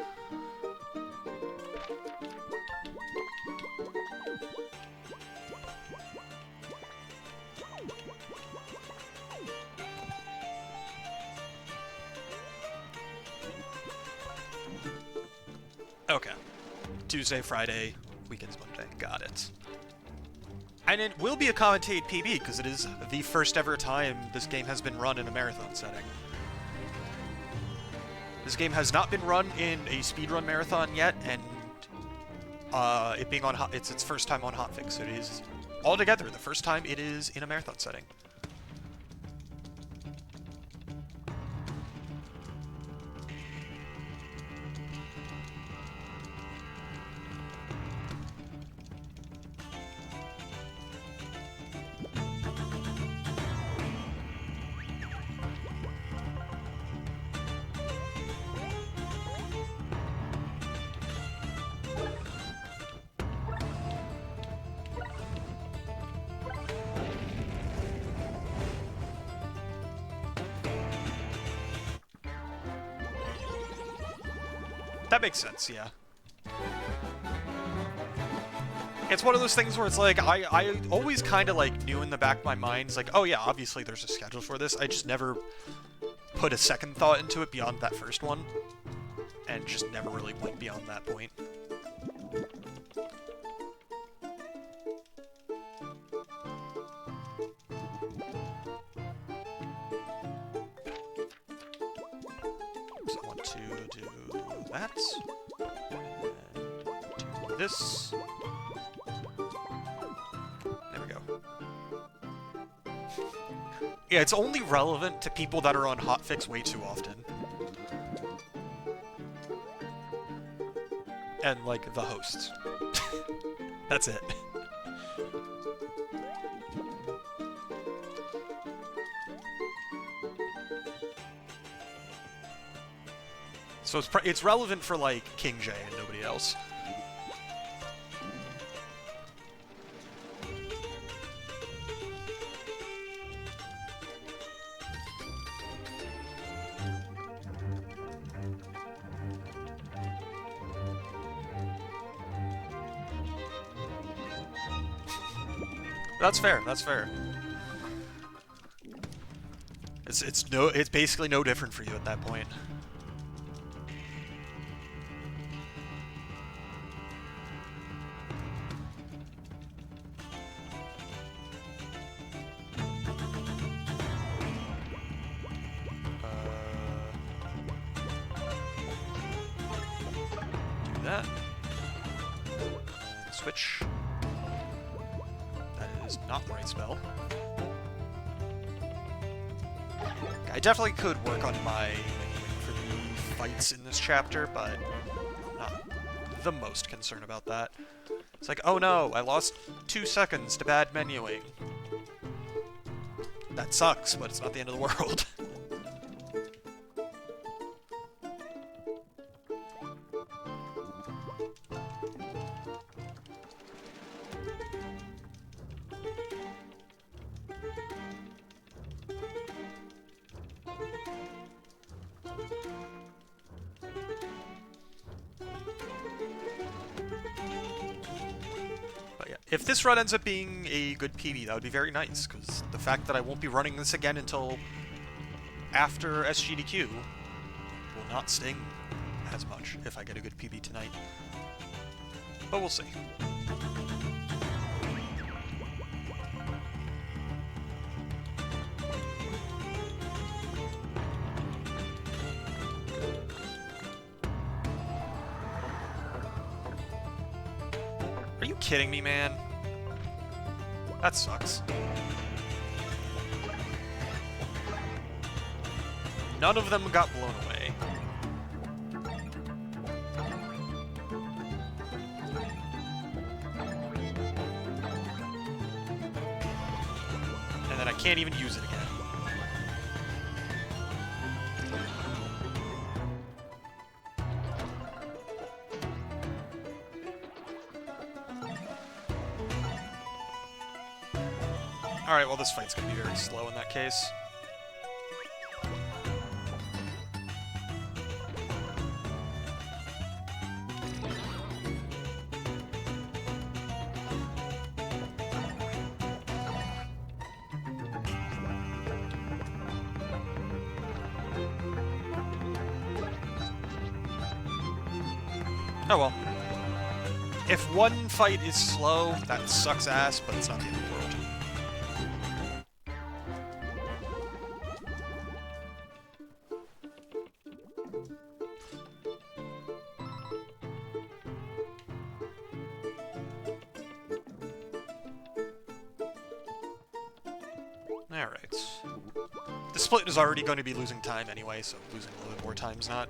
Okay. Tuesday, Friday, weekends, Monday. Got it. And it will be a commentated PB, because it is the first ever time this game has been run in a marathon setting. This game has not been run in a speedrun marathon yet, and it being on it's its first time on hotfix, so it is altogether the first time it is in a marathon setting. That makes sense, yeah. It's one of those things where it's like, I always kind of like knew in the back of my mind, it's like, oh yeah, obviously there's a schedule for this. I just never put a second thought into it beyond that first one. And just never really went beyond that point. So I want to do that. And do this. There we go. Yeah, it's only relevant to people that are on hotfix way too often. And, like, the hosts. That's it. So it's relevant for, like, King J and nobody else. That's fair, that's fair. It's basically no different for you at that point. Do that. Switch. Is not the right spell. I definitely could work on my menuing for the fights in this chapter, but I'm not the most concerned about that. It's like, oh no, I lost 2 seconds to bad menuing. That sucks, but it's not the end of the world. If this run ends up being a good PB, that would be very nice, because the fact that I won't be running this again until after SGDQ will not sting as much if I get a good PB tonight. But we'll see. Are you kidding me, man? That sucks. None of them got blown away. And then I can't even use it again. Alright, well this fight's gonna be very slow in that case. Oh well. If one fight is slow, that sucks ass, but it's not the end of the world. Alright. The split is already going to be losing time anyway, so losing a little bit more time is not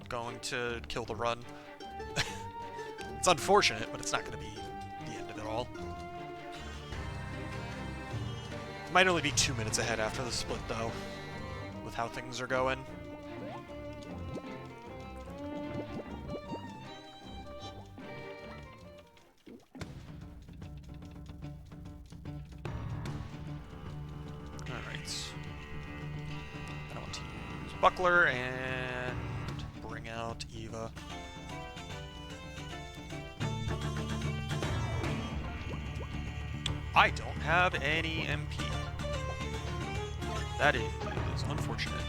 going to kill the run. It's unfortunate, but it's not going to be the end of it all. Might only be 2 minutes ahead after the split, though, with how things are going. Alright. I want to use Buckler and bring out to Eva. I don't have any MP. That is unfortunate.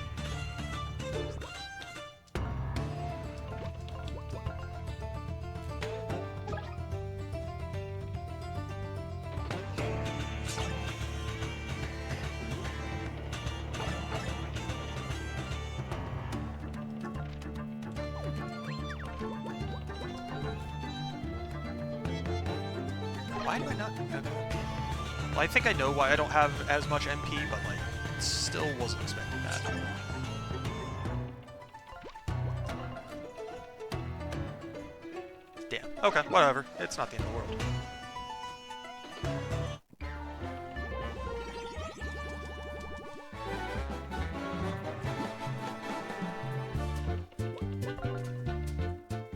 Why do I not? Okay. Well, I think I know why I don't have as much MP, but like, still wasn't expecting that. Damn. Okay, whatever. It's not the end of the world.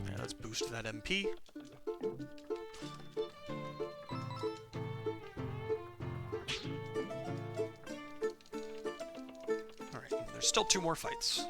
Yeah, let's boost that MP. There's still 2 more fights.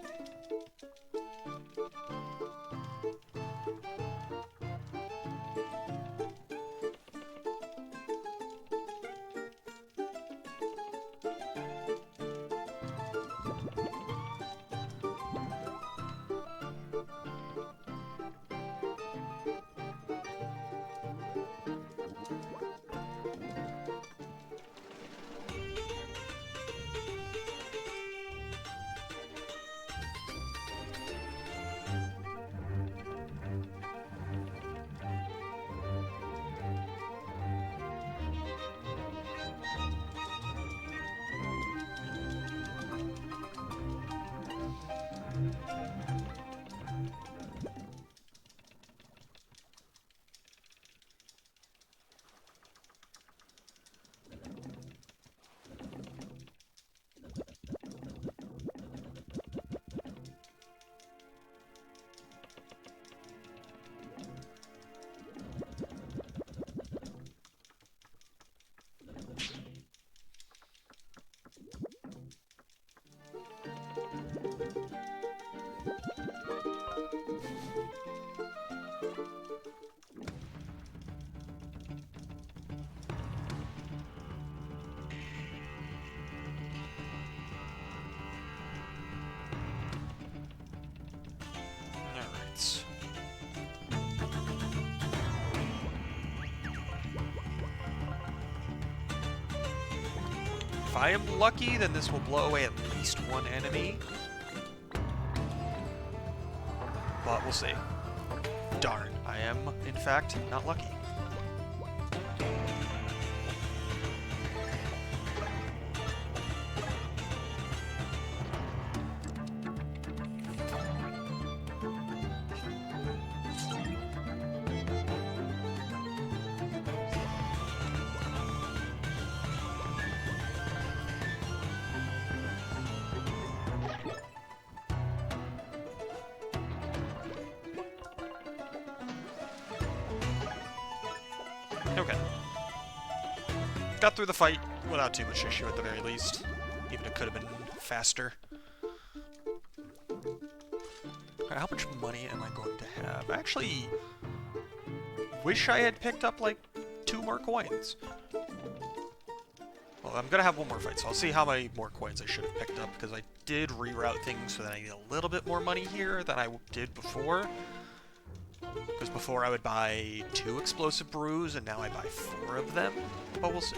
If I am lucky, then this will blow away at least 1 enemy. But we'll see. Darn, I am, in fact, not lucky. Okay. Got through the fight without too much issue at the very least. Even it could have been faster. Alright, how much money am I going to have? I actually wish I had picked up like 2 more coins. Well, I'm gonna have 1 more fight, so I'll see how many more coins I should have picked up, because I did reroute things so that I need a little bit more money here than I did before. Because before I would buy 2 explosive brews, and now I buy 4 of them. But we'll see.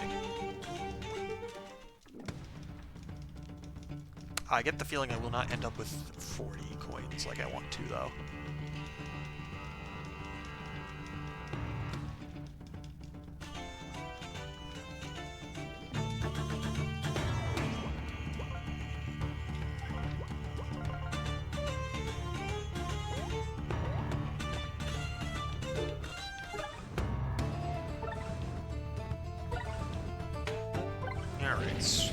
I get the feeling I will not end up with 40 coins like I want to, though. Alright.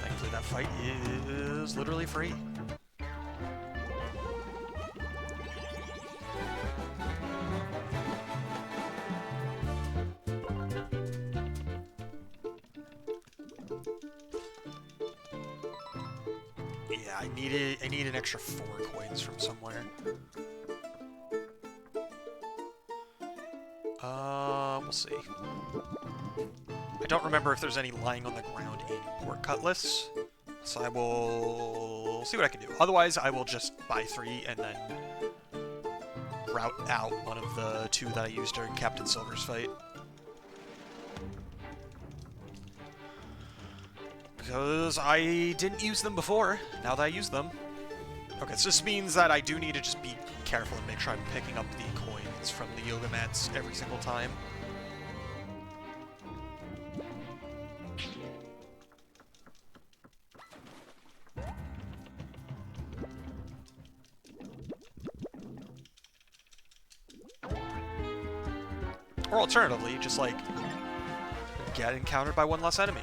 Thankfully that fight is literally free. Yeah, I need an extra 4 coins from somewhere. We'll see. I don't remember if there's any lying on the ground in Pork Cutlass, so I will see what I can do. Otherwise, I will just buy 3 and then route out one of the 2 that I used during Captain Silver's fight. Because I didn't use them before, now that I use them. Okay, so this means that I do need to just be careful and make sure I'm picking up the coins from the yoga mats every single time. Or alternatively, just like, get encountered by one less enemy.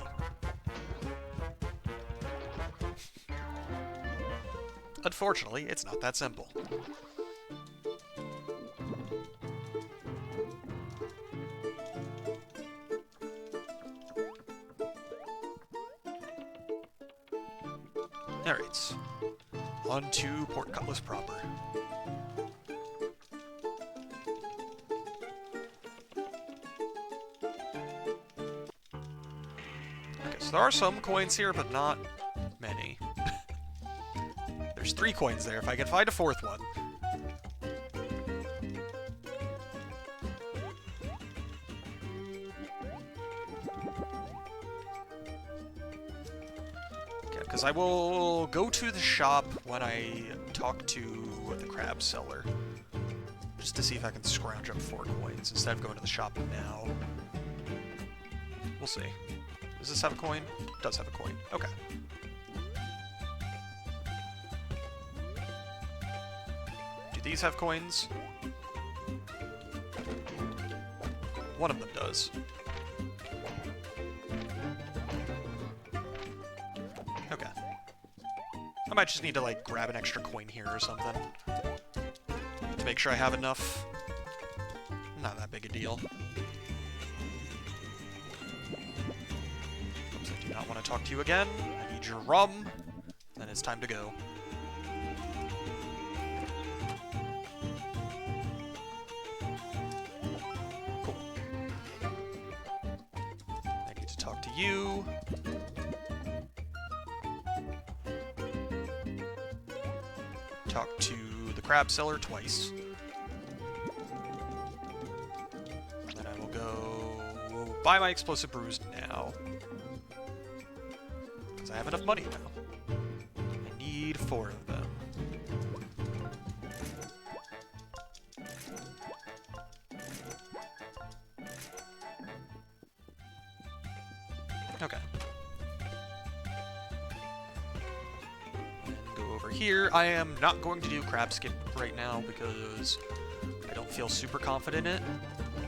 Unfortunately, it's not that simple. Alright. On to Pork Cutlass proper. Okay, so there are some coins here, but not many. There's 3 coins there, if I can find a 4th one. Okay, because I will go to the shop when I talk to the crab seller, just to see if I can scrounge up 4 coins instead of going to the shop now. We'll see. Does this have a coin? It does have a coin. Okay. Do these have coins? One of them does. Okay. I might just need to, like, grab an extra coin here or something to make sure I have enough. Not that big a deal. Oops, I do not want to talk to you again. I need your rum. Then it's time to go. Cool. I need to talk to you. Talk to the crab seller twice. Then I will go buy my explosive brews now. Because I have enough money now. I need 4 of them. Okay. Go over here. I am not going to do crab skip right now because I don't feel super confident in it.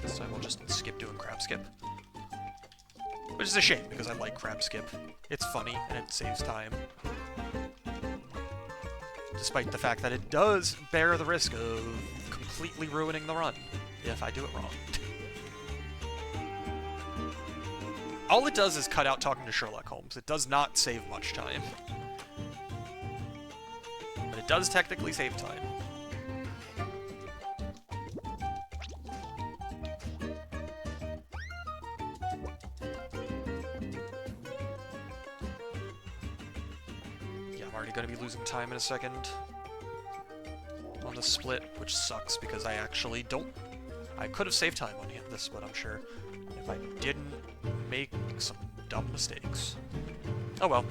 So I will just skip doing crab skip. Which is a shame because I like crab skip. It's funny and it saves time. Despite the fact that it does bear the risk of completely ruining the run if I do it wrong. All it does is cut out talking to Sherlock Holmes. It does not save much time. But it does technically save time. Yeah, I'm already going to be losing time in a second on the split, which sucks because I actually don't... I could have saved time on this, but I'm sure if I didn't make some dumb mistakes. Oh well.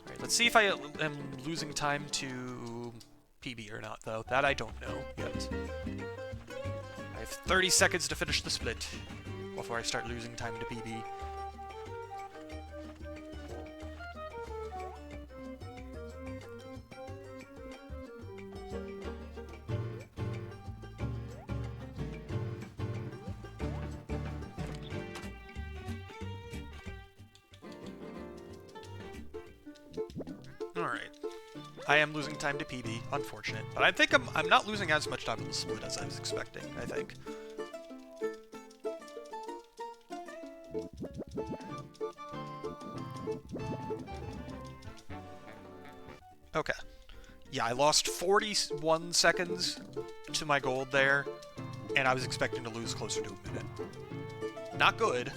Alright, let's see if I am losing time to PB or not, though. That I don't know yet. I have 30 seconds to finish the split before I start losing time to PB. I am losing time to PB, unfortunate. But I think I'm not losing as much time in the split as I was expecting, I think. Okay. Yeah, I lost 41 seconds to my gold there, and I was expecting to lose closer to a minute. Not good,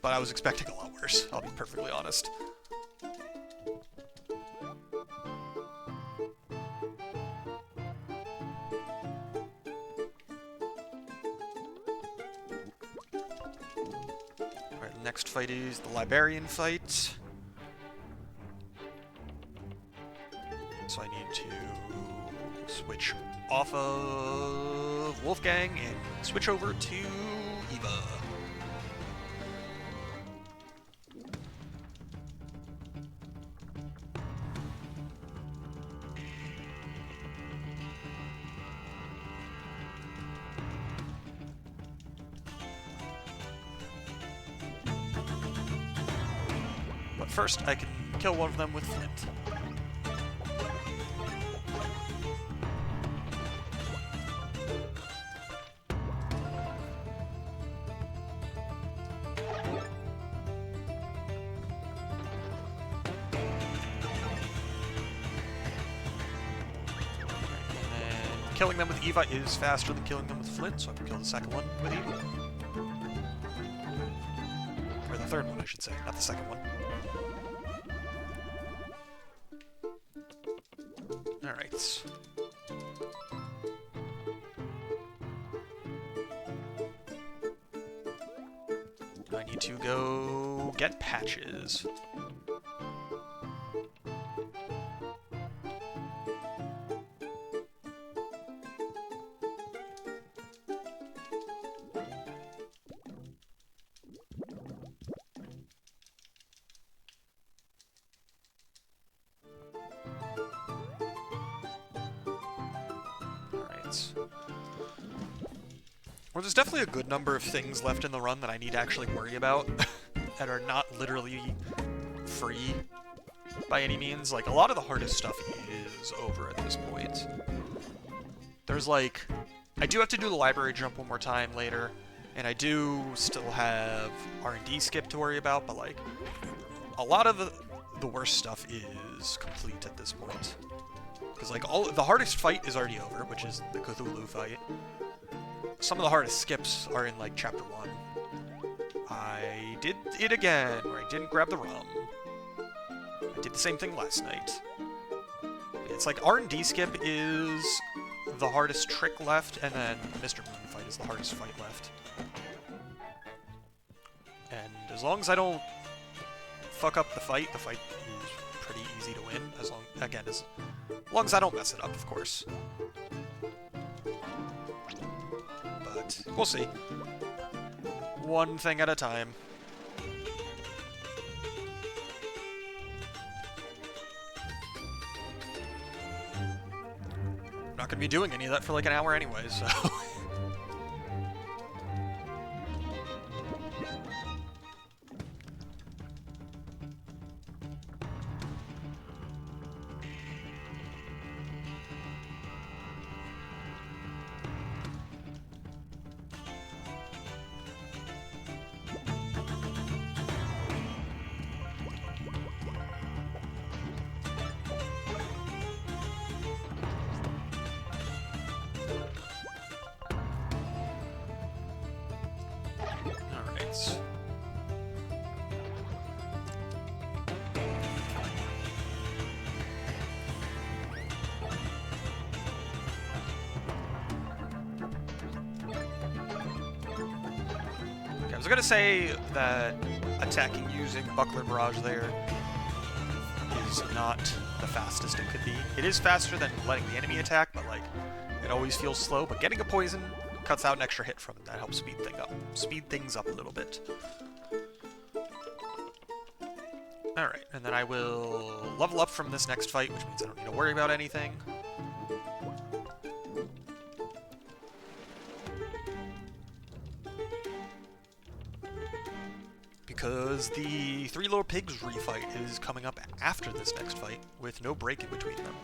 but I was expecting a lot worse, I'll be perfectly honest. Alright, the next fight is the Librarian fight. So I need to switch off of Wolfgang and switch over to Eva. But first, I can kill one of them with Flint. Killing them with Eva is faster than killing them with Flint, so I can kill the second one with Eva. Or the third one, I should say, not the second one. Alright. I need to go get patches. Well, there's definitely a good number of things left in the run that I need to actually worry about that are not literally free by any means. Like, a lot of the hardest stuff is over at this point. There's, like... I do have to do the library jump one more time later, and I do still have R&D skip to worry about, but, like, a lot of the worst stuff is complete at this point. Because, like, the hardest fight is already over, which is the Cthulhu fight. Some of the hardest skips are in, like, Chapter 1. I did it again, where I didn't grab the rum. I did the same thing last night. It's like R&D skip is the hardest trick left, and then Mr. Moon fight is the hardest fight left. And as long as I don't fuck up the fight is pretty easy to win. As long as I don't mess it up, of course. But we'll see. One thing at a time. I'm not gonna be doing any of that for like an hour anyway, so... I was gonna say that attacking using Buckler Barrage there is not the fastest it could be. It is faster than letting the enemy attack, but like it always feels slow. But getting a poison cuts out an extra hit from it. That helps speed things up a little bit. Alright, and then I will level up from this next fight, which means I don't need to worry about anything. Because the Three Little Pigs refight is coming up after this next fight, with no break in between them.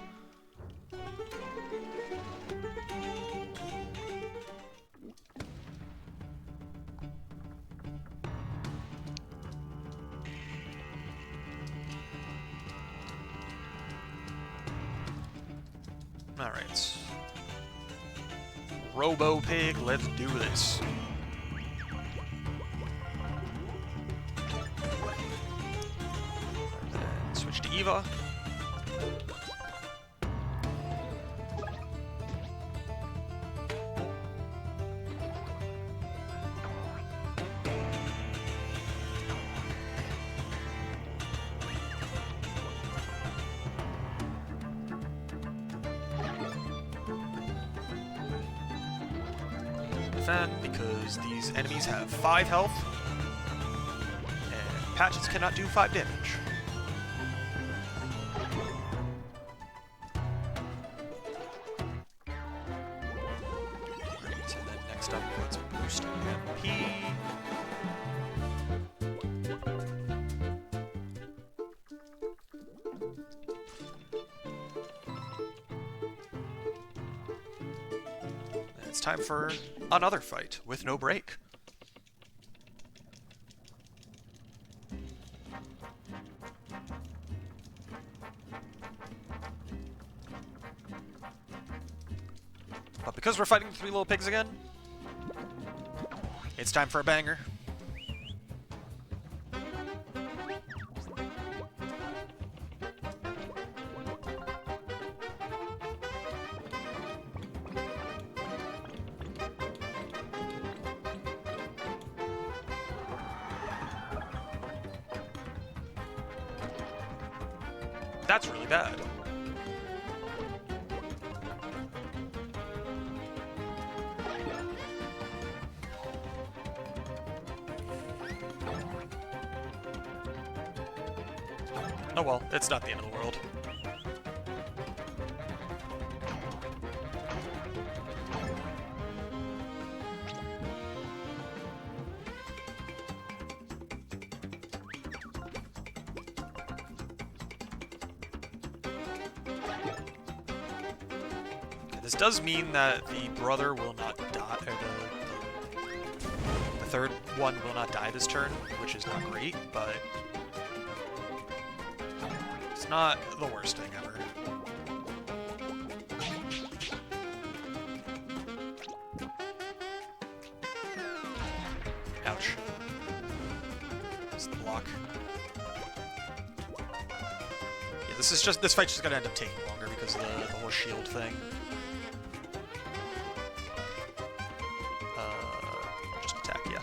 Alright. Robo Pig, let's do this. Then switch to Eva. Defend, because these enemies have 5 health, and Patches cannot do 5 damage. Great, and then next up, let's boost MP. It's time for another fight with no break. But because we're fighting the 3 little pigs again, it's time for a banger. That's really bad. Oh well, it's not the end of the world. This does mean that the brother will not die, or the third one will not die this turn, which is not great, but it's not the worst thing ever. Ouch. That's the block. Yeah, this fight's just gonna end up taking longer because of the whole shield thing. Just attack, yeah.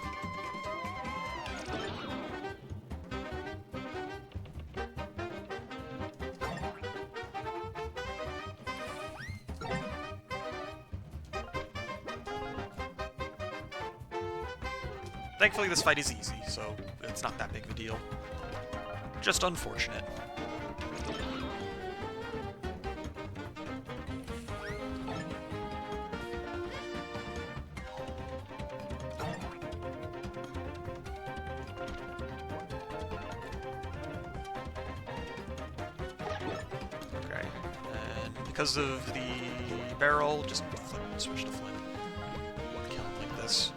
Thankfully, this fight is easy, so it's not that big of a deal. Just unfortunate. Okay, and because of the barrel, just switch to Flint. Kill him like this.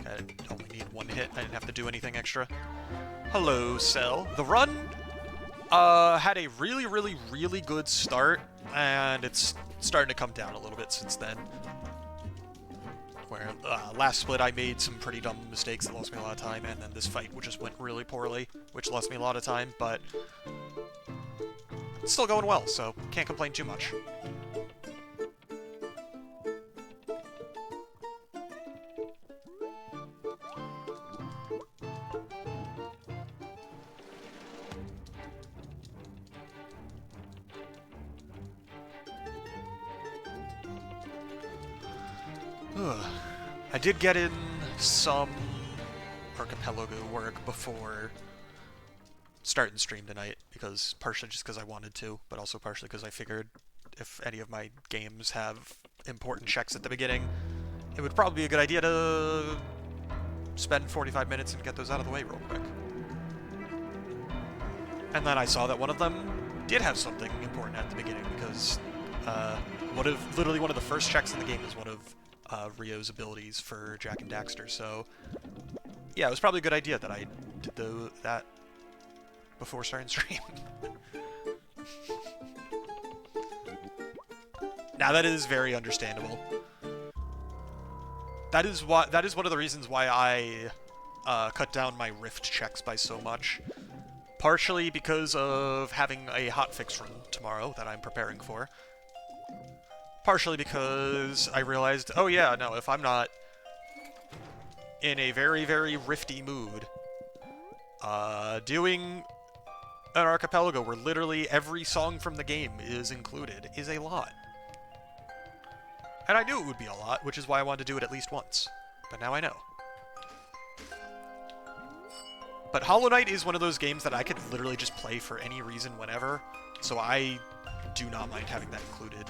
I only need 1 hit. I didn't have to do anything extra. Hello, Cell. The run had a really, really, really good start, and it's starting to come down a little bit since then. Where last split I made some pretty dumb mistakes that lost me a lot of time, and then this fight just went really poorly, which lost me a lot of time, but it's still going well, so can't complain too much. I did get in some archipelago work before starting stream tonight, because partially just because I wanted to, but also partially because I figured if any of my games have important checks at the beginning, it would probably be a good idea to spend 45 minutes and get those out of the way real quick. And then I saw that one of them did have something important at the beginning, because literally one of the first checks in the game is one of Rio's abilities for Jak and Daxter, so yeah, it was probably a good idea that I did that before starting stream. Now that is very understandable. That is one of the reasons why I cut down my Rift checks by so much. Partially because of having a hotfix run tomorrow that I'm preparing for. Partially because I realized, oh yeah, no, if I'm not in a very, very rifty mood, doing an archipelago where literally every song from the game is included is a lot. And I knew it would be a lot, which is why I wanted to do it at least once. But now I know. But Hollow Knight is one of those games that I could literally just play for any reason whenever, so I do not mind having that included.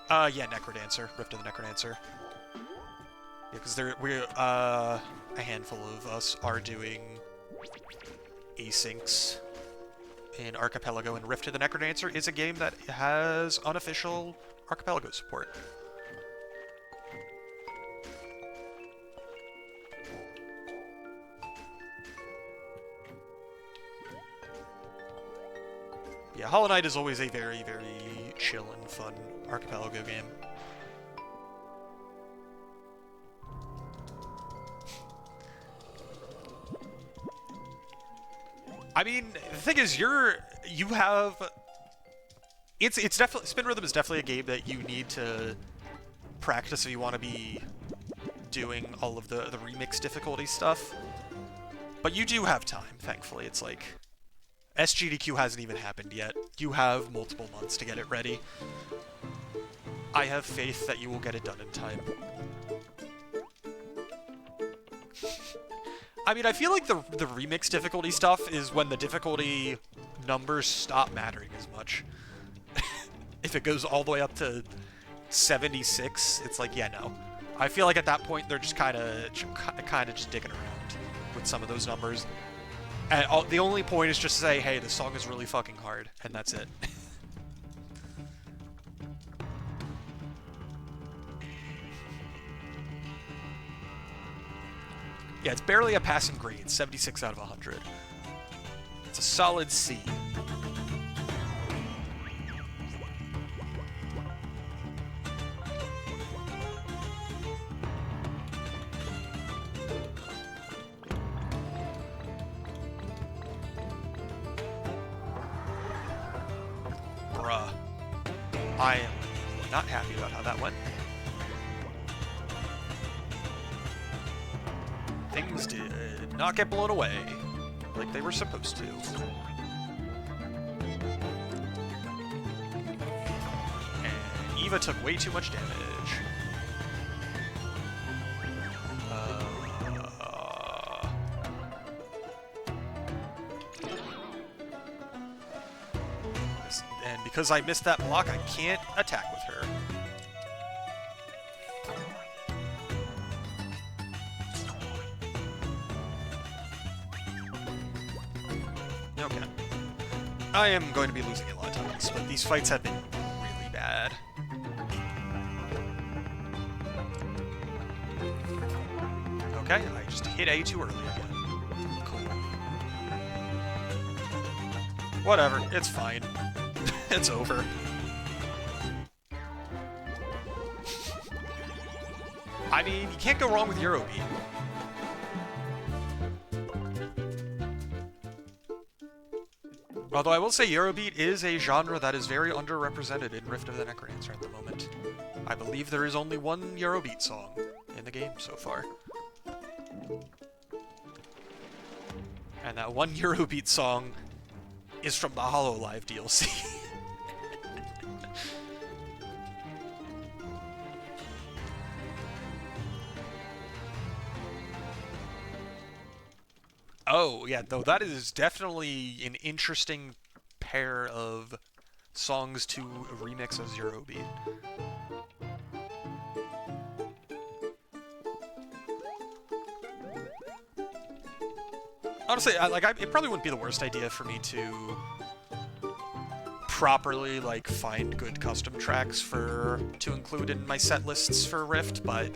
Yeah, Necrodancer. Rift of the Necrodancer. Yeah, because a handful of us are doing asyncs in Archipelago, and Rift of the Necrodancer is a game that has unofficial Archipelago support. Yeah, Hollow Knight is always a very, very chill and fun Archipelago game. I mean, the thing is, you have... It's definitely... Spin Rhythm is definitely a game that you need to practice if you want to be doing all of the remix difficulty stuff. But you do have time, thankfully. It's like... SGDQ hasn't even happened yet. You have multiple months to get it ready. I have faith that you will get it done in time. I mean, I feel like the remix difficulty stuff is when the difficulty numbers stop mattering as much. If it goes all the way up to 76, it's like, yeah, no. I feel like at that point they're just kind of just dicking around with some of those numbers. And the only point is just to say, hey, this song is really fucking hard, and that's it. Yeah, it's barely a passing grade, 76 out of 100. It's a solid C. Bruh. I am not happy about how that went. Things did not get blown away like they were supposed to. And Eva took way too much damage. And because I missed that block, I can't attack with her. Okay. I am going to be losing a lot of times, but these fights have been really bad. Okay, I just hit A too early again. Cool. Whatever, it's fine. It's over. I mean, you can't go wrong with Eurobeat. Although I will say Eurobeat is a genre that is very underrepresented in Rift of the Necrodancer at the moment. I believe there is only one Eurobeat song in the game so far. And that one Eurobeat song is from the HoloLive DLC. Oh, yeah, though that is definitely an interesting pair of songs to remix as Eurobeat. Honestly, it probably wouldn't be the worst idea for me to properly, like, find good custom tracks to include in my set lists for Rift, but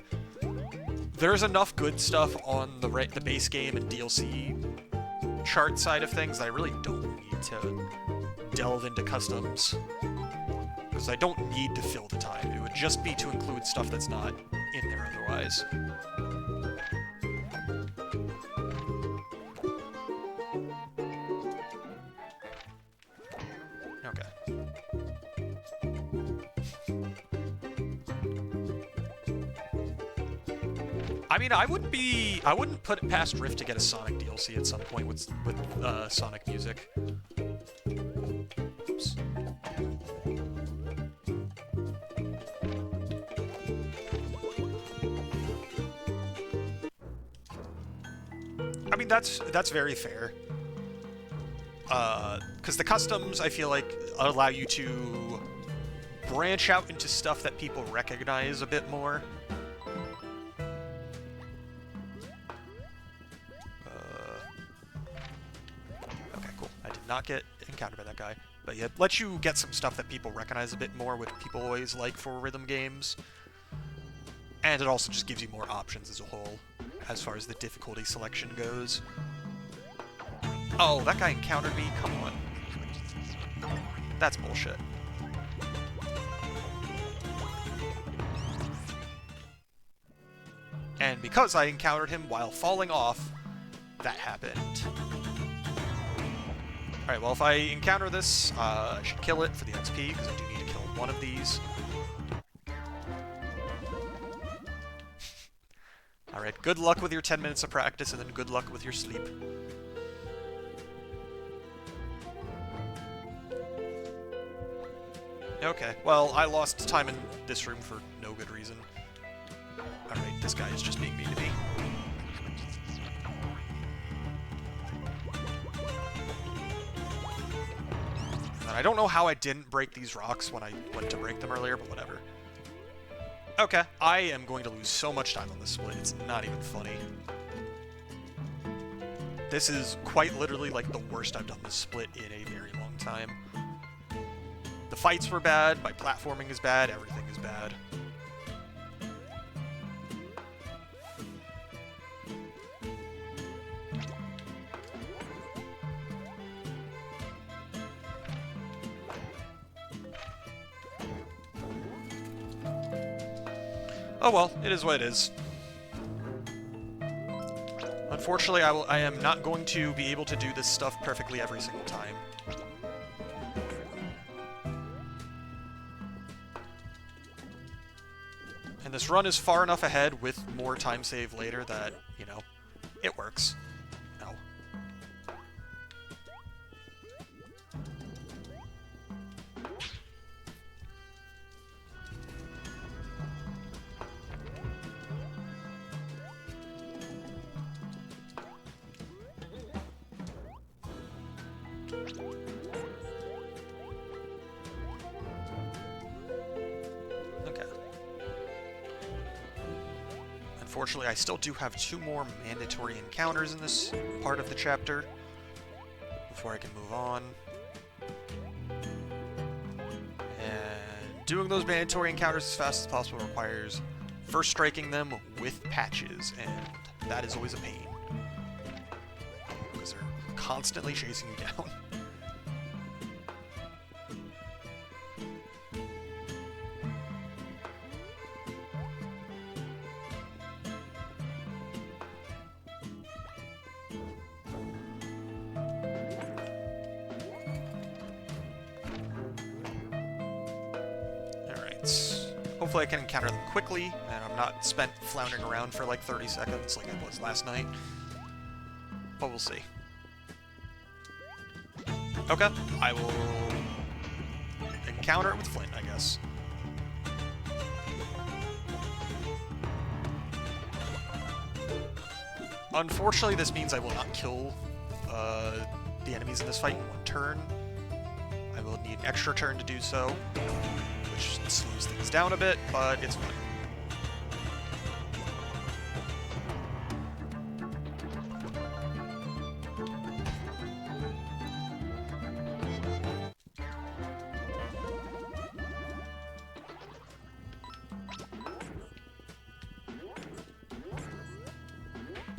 there's enough good stuff on the base game and DLC chart side of things that I really don't need to delve into customs, because I don't need to fill the time. It would just be to include stuff that's not in there otherwise. Okay. I mean, I wouldn't put it past Rift to get a Sonic DLC at some point with Sonic music. Oops. I mean, that's very fair. Because the customs, I feel like, allow you to branch out into stuff that people recognize a bit more. Okay, cool. I did not get encountered by that guy. But yeah, it lets you get some stuff that people recognize a bit more, which people always like for rhythm games. And it also just gives you more options as a whole, as far as the difficulty selection goes. Oh, that guy encountered me? Come on. That's bullshit. And because I encountered him while falling off, that happened. Alright, well, if I encounter this, I should kill it for the XP, because I do need to kill one of these. Alright, good luck with your 10 minutes of practice, and then good luck with your sleep. Okay, well, I lost time in this room for no good reason. Alright, this guy is just being mean to me. And I don't know how I didn't break these rocks when I went to break them earlier, but whatever. Okay, I am going to lose so much time on this split, it's not even funny. This is quite literally like the worst I've done this split in a very long time. The fights were bad, my platforming is bad, everything is bad. Oh well, it is what it is. Unfortunately, I am not going to be able to do this stuff perfectly every single time. And this run is far enough ahead with more time save later that, you know, it works. No. Unfortunately, I still do have 2 more mandatory encounters in this part of the chapter before I can move on. And doing those mandatory encounters as fast as possible requires first striking them with patches, and that is always a pain, because they're constantly chasing you down. Hopefully I can encounter them quickly, and I'm not spent floundering around for like 30 seconds like I was last night. But we'll see. Okay, I will encounter it with Flint, I guess. Unfortunately, this means I will not kill the enemies in this fight in 1 turn. I will need an extra turn to do so, which slows things down a bit, but it's fine.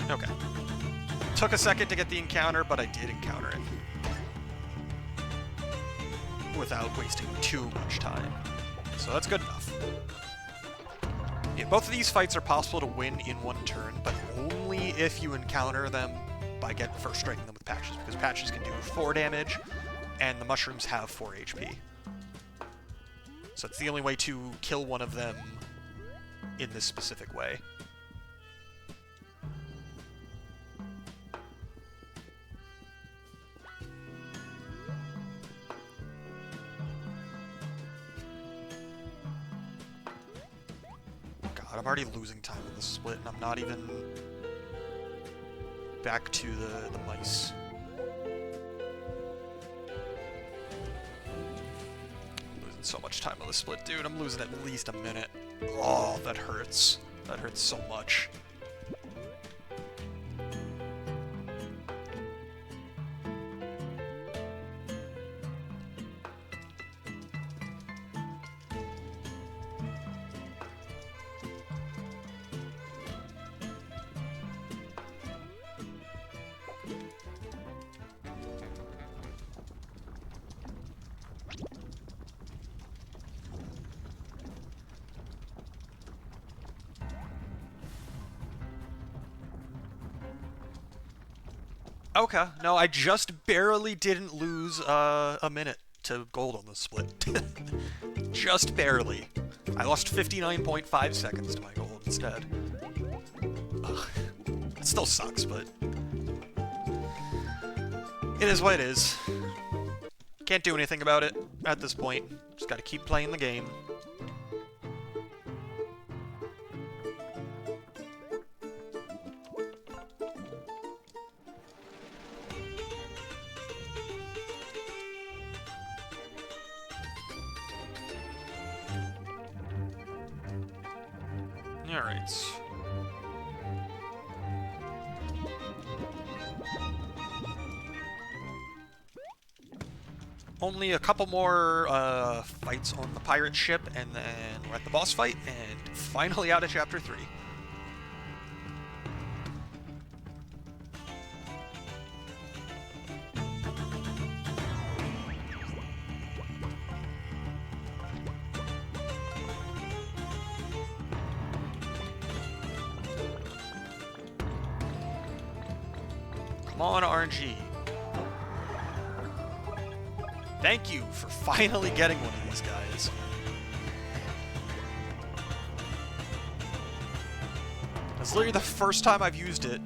Okay. Took a second to get the encounter, but I did encounter it. Without wasting too much time. So that's good enough. Yeah, both of these fights are possible to win in one turn, but only if you encounter them by first striking them with patches, because patches can do 4 damage, and the mushrooms have 4 HP. So it's the only way to kill one of them in this specific way. God, I'm already losing time in this split, and I'm not even back to the mice. I'm losing so much time on the split, dude. I'm losing at least a minute. Oh, that hurts. That hurts so much. Okay, no, I just barely didn't lose a minute to gold on the split. Just barely. I lost 59.5 seconds to my gold instead. Ugh. It still sucks, but it is what it is. Can't do anything about it at this point. Just gotta keep playing the game. Alright. Only a couple more fights on the pirate ship, and then we're at the boss fight, and finally out of Chapter 3. Come on, RNG. Thank you for finally getting one of these guys. That's literally the first time I've used it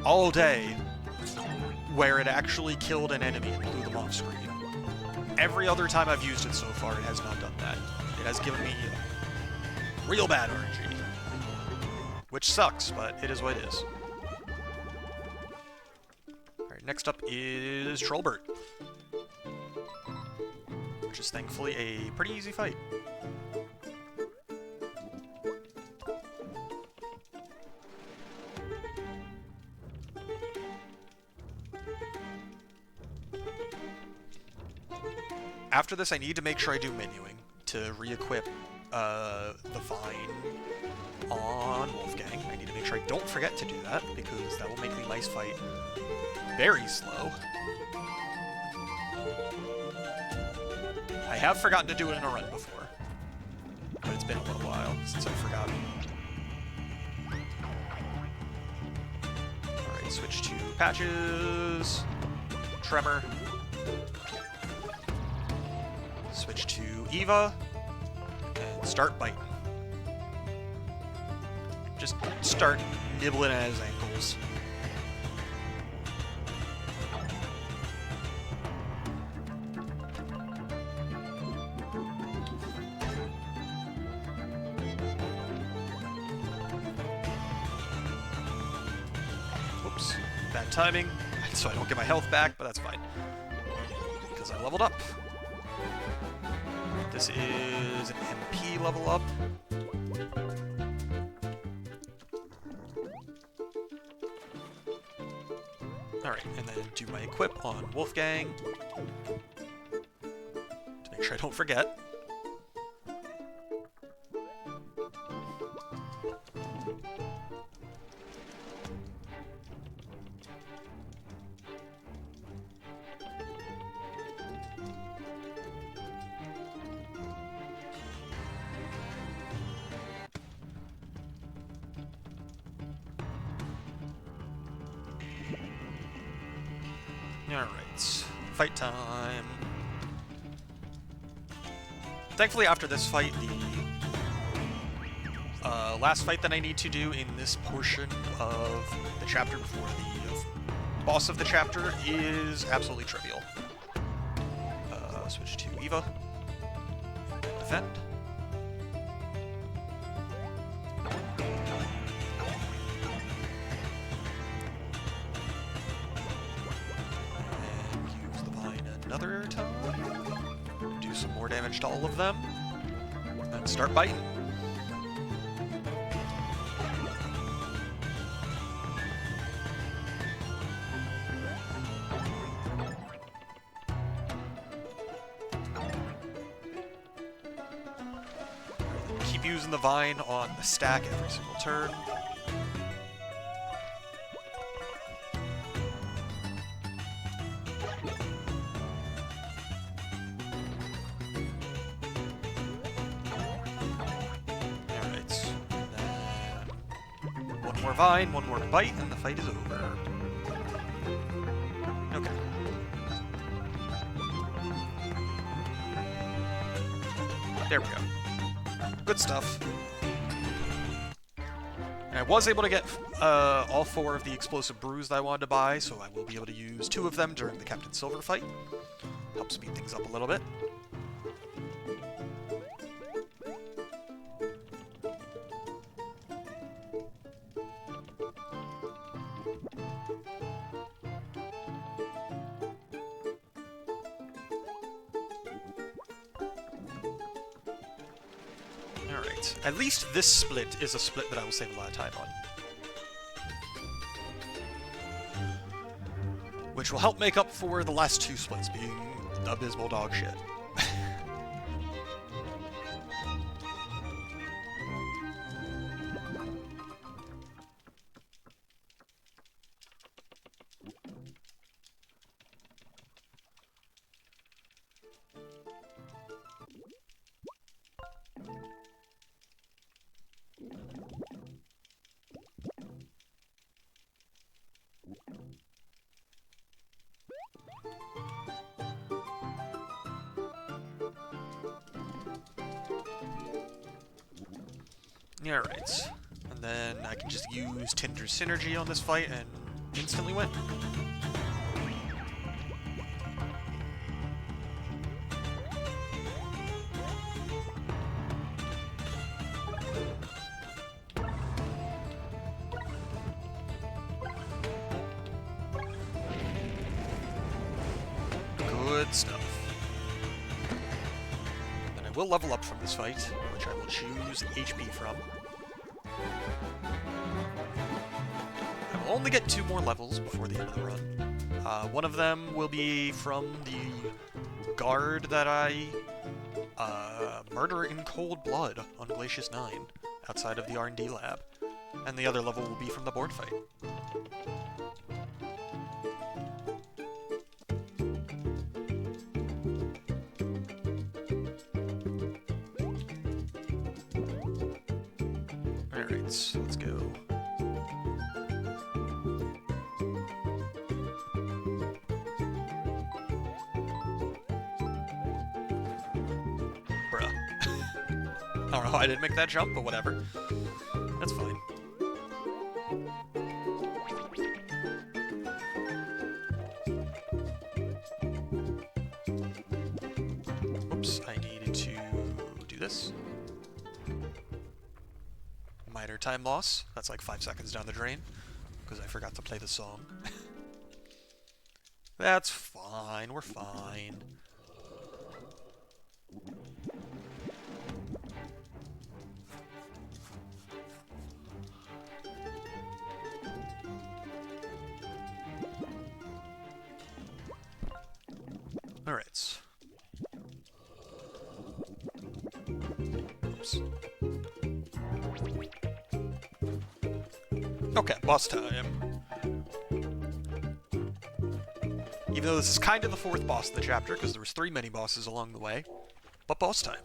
all day where it actually killed an enemy and blew them off screen. Every other time I've used it so far, it has not done that. It has given me real bad RNG. Which sucks, but it is what it is. Alright, next up is Trollbert. Which is thankfully a pretty easy fight. After this, I need to make sure I do menuing to re-equip the Vine on Wolfgang. I need to make sure I don't forget to do that, because that will make the mice fight very slow. I have forgotten to do it in a run before, but it's been a little while since I've forgotten. Alright, switch to Patches, Tremor, switch to Eva, and start biting. Just start nibbling at his ankles. Oops, bad timing, so I don't get my health back, but that's fine, because I leveled up. This is an MP level up. Alright, and then do my equip on Wolfgang. To make sure I don't forget. Alright, fight time. Thankfully, after this fight, the last fight that I need to do in this portion of the chapter before the boss of the chapter is absolutely trivial. Switch to Eva. Defend. Another time. Do some more damage to all of them. And start biting. Keep using the vine on the stack every single turn. Vine, one more bite, and the fight is over. Okay. There we go. Good stuff. And I was able to get all 4 of the explosive brews that I wanted to buy, so I will be able to use 2 of them during the Captain Silver fight. Help speed things up a little bit. Alright, at least this split is a split that I will save a lot of time on. Which will help make up for the last 2 splits being abysmal dog shit. Alright, and then I can just use Tinder's Synergy on this fight and instantly win. Good stuff. And I will level up from this fight, which I will choose HP from. I will only get 2 more levels before the end of the run. One of them will be from the guard that I murder in cold blood on Glacius 9, outside of the R&D lab. And the other level will be from the board fight. Alright, so let's go. Bruh. I don't know how I didn't make that jump, but whatever. That's fine. Oops, I needed to do this. Minor time loss. That's like 5 seconds down the drain, because I forgot to play the song. That's fine, we're fine. Alright. Oops. Okay, boss time. Even though this is kind of the fourth boss of the chapter, because there was 3 mini-bosses along the way. But boss time.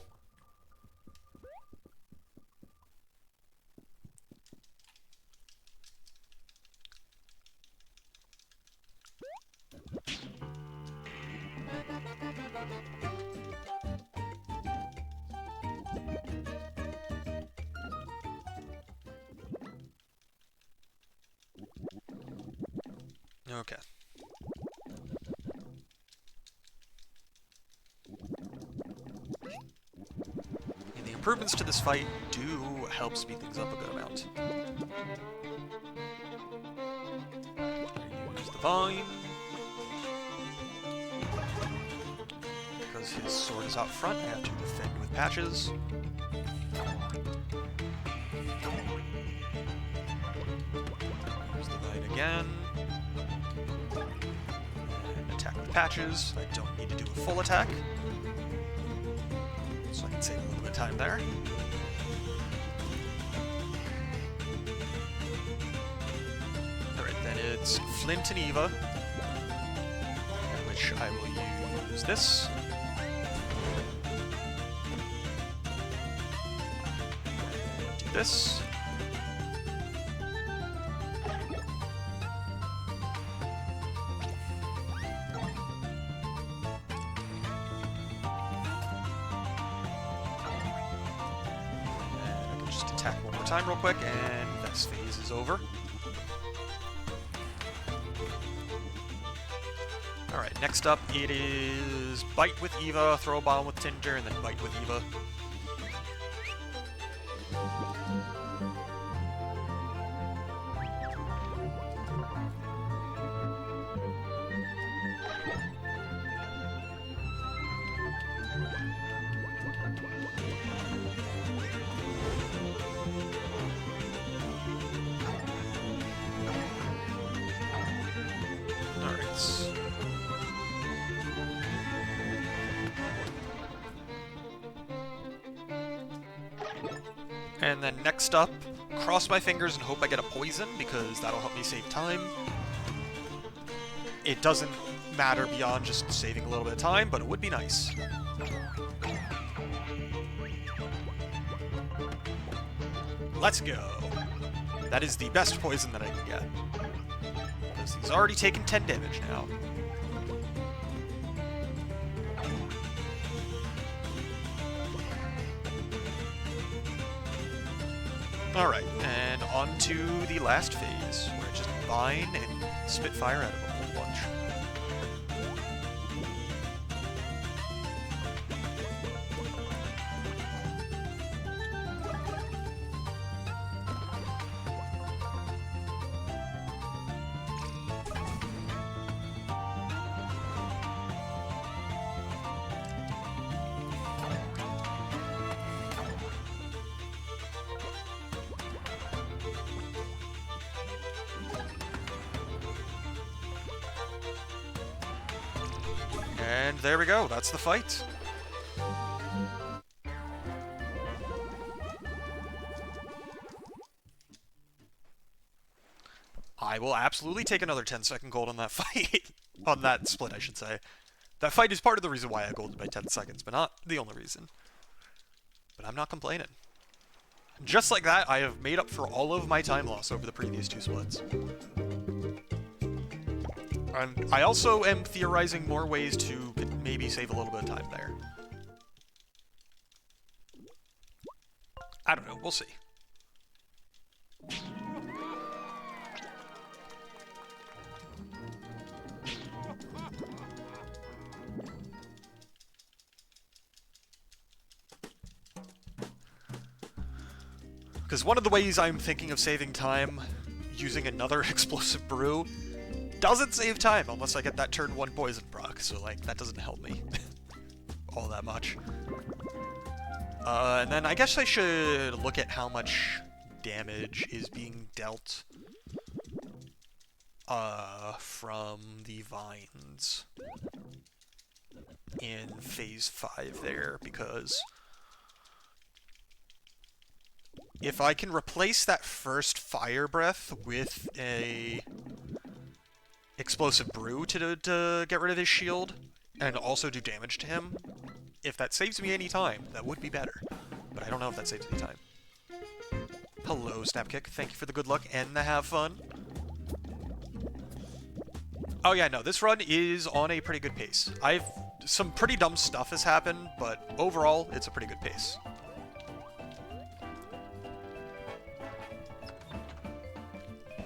Okay. And the improvements to this fight do help speed things up a good amount. Use the vine. Because his sword is out front, I have to defend with patches. Use the vine again. Attack with patches. I don't need to do a full attack. So I can save a little bit of time there. Alright, then it's Flint and Eva, which I will use this. Do this. Attack one more time real quick, and this phase is over. Alright, next up it is Bite with Eva, throw a bomb with Tinder, and then Bite with Eva. And then next up, cross my fingers and hope I get a poison, because that'll help me save time. It doesn't matter beyond just saving a little bit of time, but it would be nice. Let's go. That is the best poison that I can get. Because he's already taken 10 damage now. Alright, and on to the last phase, where I just vine and spitfire out of a whole bunch. And there we go, that's the fight. I will absolutely take another 10-second gold on that fight. On that split, I should say. That fight is part of the reason why I golded by 10 seconds, but not the only reason. But I'm not complaining. Just like that, I have made up for all of my time loss over the previous 2 splits. And I also am theorizing more ways to maybe save a little bit of time there. I don't know, we'll see. Because one of the ways I'm thinking of saving time using another explosive brew doesn't save time unless I get that turn 1 poison proc, so like that doesn't help me all that much. And then I guess I should look at how much damage is being dealt from the vines. in Phase 5 there, because if I can replace that first Fire Breath with a Explosive Brew to get rid of his shield, and also do damage to him, if that saves me any time, that would be better. But I don't know if that saves any time. Hello, Snapkick. Thank you for the good luck and the have fun. Oh yeah, no, this run is on a pretty good pace. Some pretty dumb stuff has happened, but overall, it's a pretty good pace.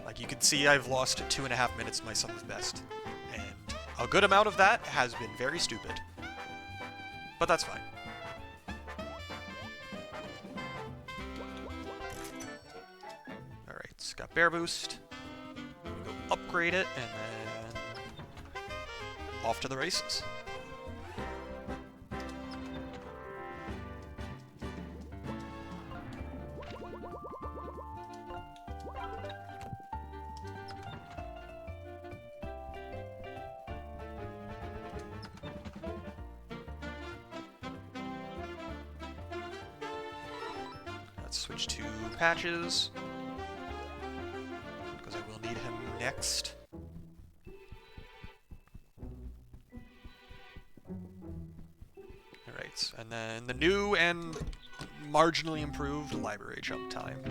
Like, you can see I've lost 2.5 minutes to my son's best, and a good amount of that has been very stupid. But that's fine. Alright, it's got Bear Boost. Go upgrade it, and then off to the races. Let's switch to Patches, because I will need him next. Alright, and then the new and marginally improved library jump time.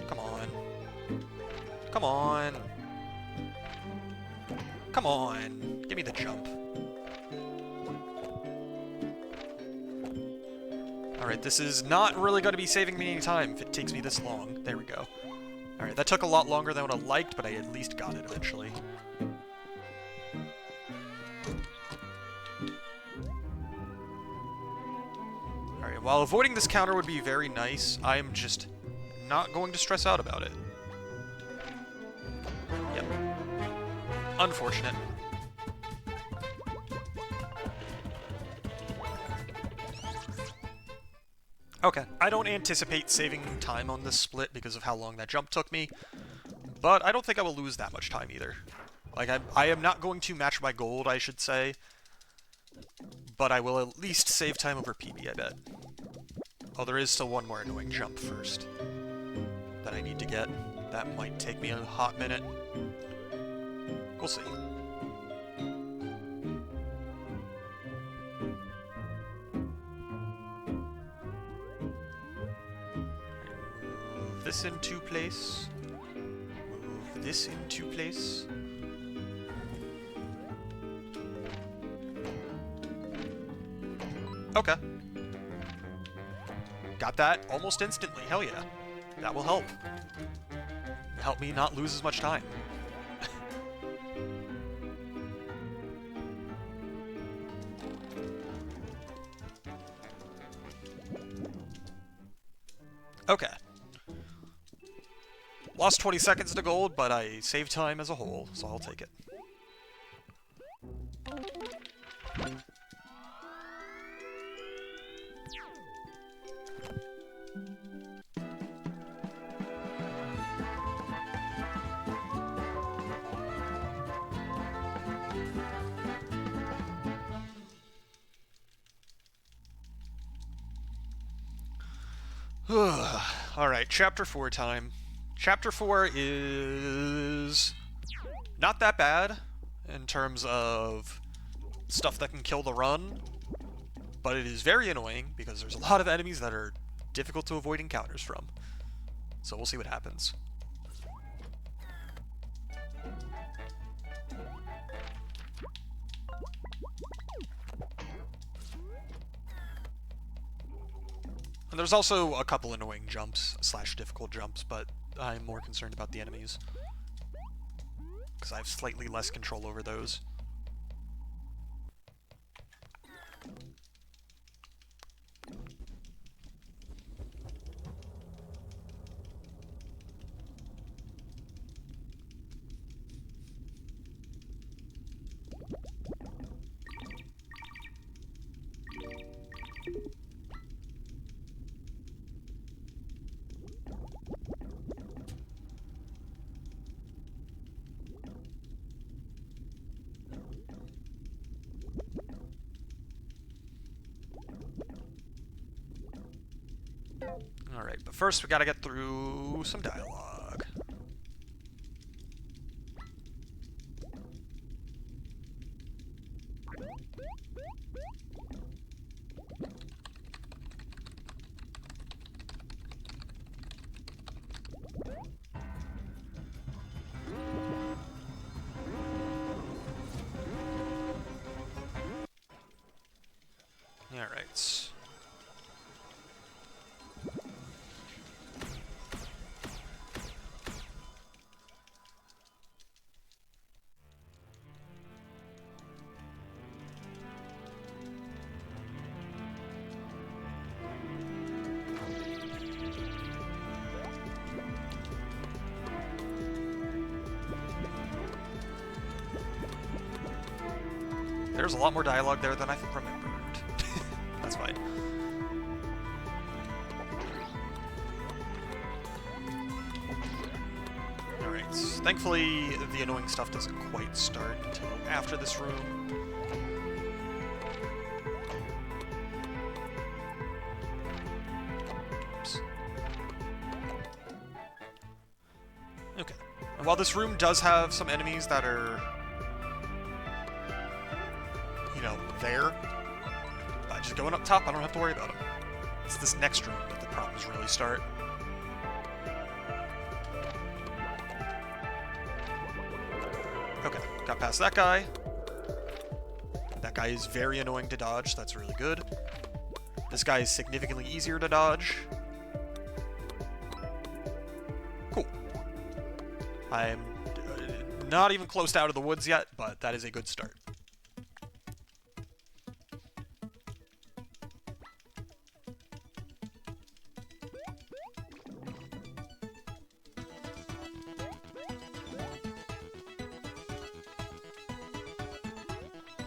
Come on. Come on. Come on. Give me the jump. Alright, this is not really going to be saving me any time if it takes me this long. There we go. Alright, that took a lot longer than what I liked, but I at least got it eventually. Alright, while avoiding this counter would be very nice, I am just not going to stress out about it. Yep. Unfortunate. Okay, I don't anticipate saving time on this split because of how long that jump took me, but I don't think I will lose that much time either. Like, I am not going to match my gold, I should say, but I will at least save time over PB, I bet. Oh, there is still one more annoying jump first that I need to get. That might take me a hot minute. We'll see. Move this into place. Move this into place. Okay. Got that almost instantly. Hell yeah. That will help. Help me not lose as much time. Okay. Lost 20 seconds to gold, but I saved time as a whole, so I'll take it. Alright, Chapter 4 time. Chapter 4 is not that bad in terms of stuff that can kill the run, but it is very annoying because there's a lot of enemies that are difficult to avoid encounters from. So we'll see what happens. And there's also a couple annoying jumps / difficult jumps, but I'm more concerned about the enemies, because I have slightly less control over those. Alright, but first we gotta get through some dialogue. Alright. There's a lot more dialogue there than I remembered. That's fine. Alright, thankfully the annoying stuff doesn't quite start until after this room. Oops. Okay. And while this room does have some enemies that are, you know, there, by just going up top, I don't have to worry about them. It's this next room that the problems really start. Okay, got past that guy. That guy is very annoying to dodge, that's really good. This guy is significantly easier to dodge. Cool. I'm not even close to out of the woods yet, but that is a good start.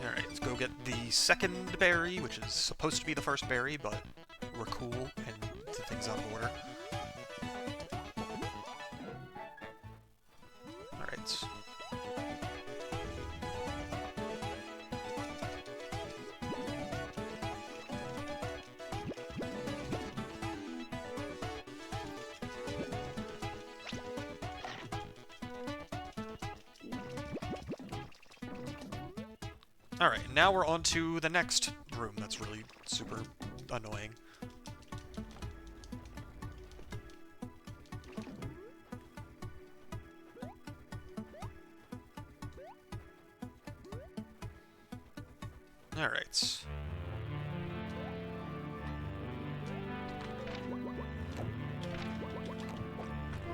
Alright, let's go get the second berry, which is supposed to be the first berry, but we're cool and the thing's out of order. Alright. Alright, now we're on to the next room that's really super annoying. Alright.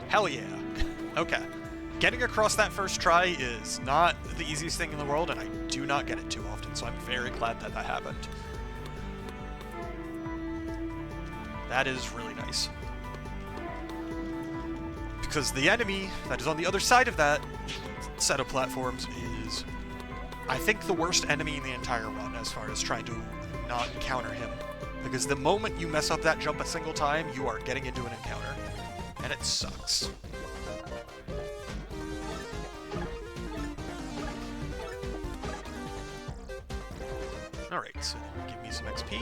Hell yeah! Okay. Getting across that first try is not the easiest thing in the world, and I do not get it too often, so I'm very glad that that happened. That is really nice. Because the enemy that is on the other side of that set of platforms is, I think, the worst enemy in the entire run as far as trying to not encounter him. Because the moment you mess up that jump a single time, you are getting into an encounter. And it sucks. Alright, so give me some XP.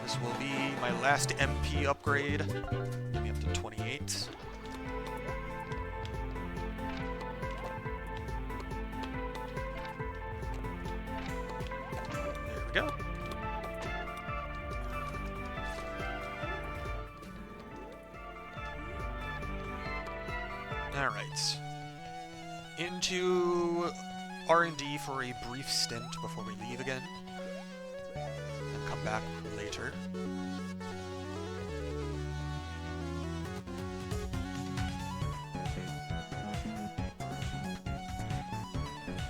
This will be my last MP upgrade. Get me up to 28. There we go. Alright. Into R&D for a brief stint before we leave again. And come back later.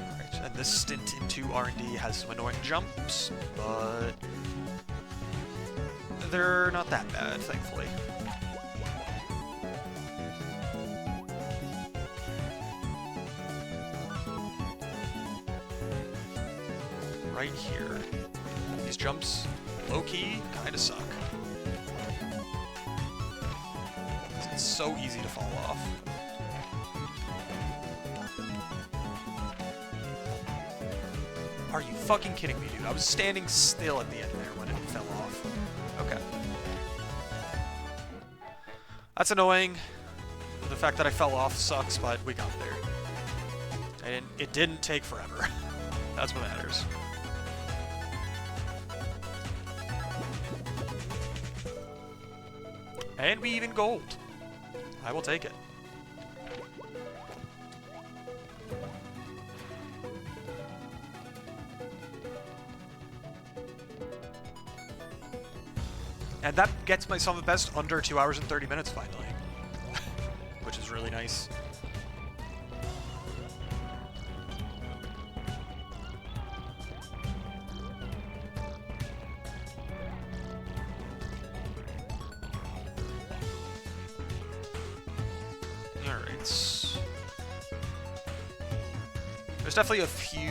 Alright, and this stint into R&D has some annoying jumps, but they're not that bad, thankfully. Right here. These jumps, low-key, kinda suck. It's so easy to fall off. Are you fucking kidding me, dude? I was standing still at the end there when it fell off. Okay. That's annoying. The fact that I fell off sucks, but we got there. And it didn't take forever. That's what matters. And we even gold. I will take it. And that gets my Summit Best under 2 hours and 30 minutes finally. Which is really nice. Alright. There's definitely a few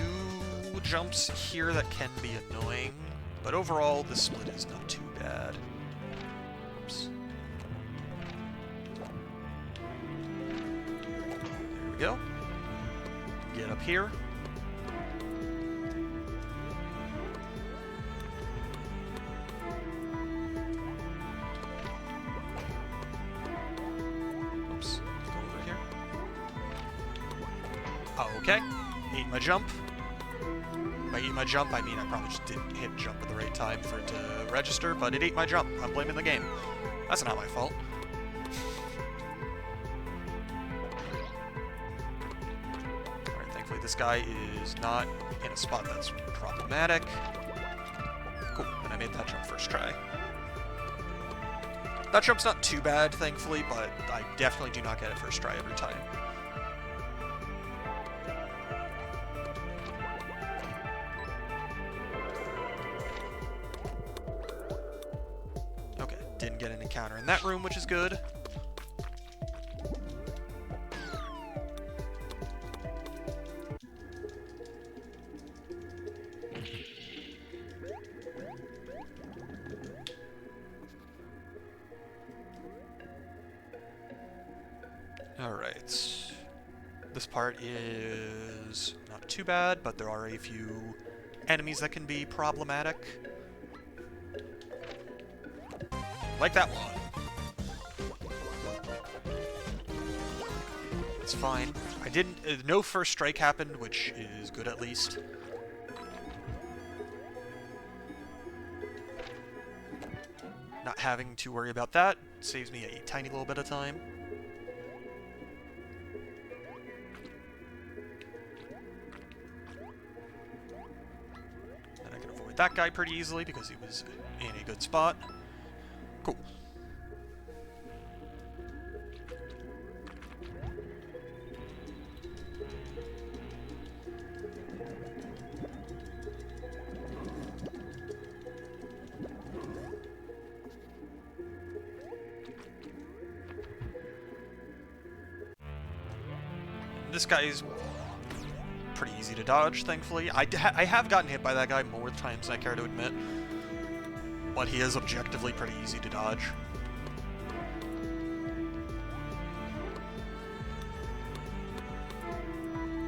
jumps here that can be annoying, but overall this split is not too bad. Oops. There we go. Get up here. Oops. Go over here. Okay. Ate my jump. By eat my jump, I mean I probably just didn't hit jump at the right time for it to register, but it ate my jump. I'm blaming the game. That's not my fault. Alright, thankfully this guy is not in a spot that's problematic. Cool, and I made that jump first try. That jump's not too bad, thankfully, but I definitely do not get it first try every time. Didn't get an encounter in that room, which is good. Alright. This part is not too bad, but there are a few enemies that can be problematic. Like that one. It's fine. I didn't... no first strike happened, which is good at least. Not having to worry about that saves me a tiny little bit of time. And I can avoid that guy pretty easily because he was in a good spot. Cool. This guy is pretty easy to dodge, thankfully. I have gotten hit by that guy more times than I care to admit. But he is objectively pretty easy to dodge.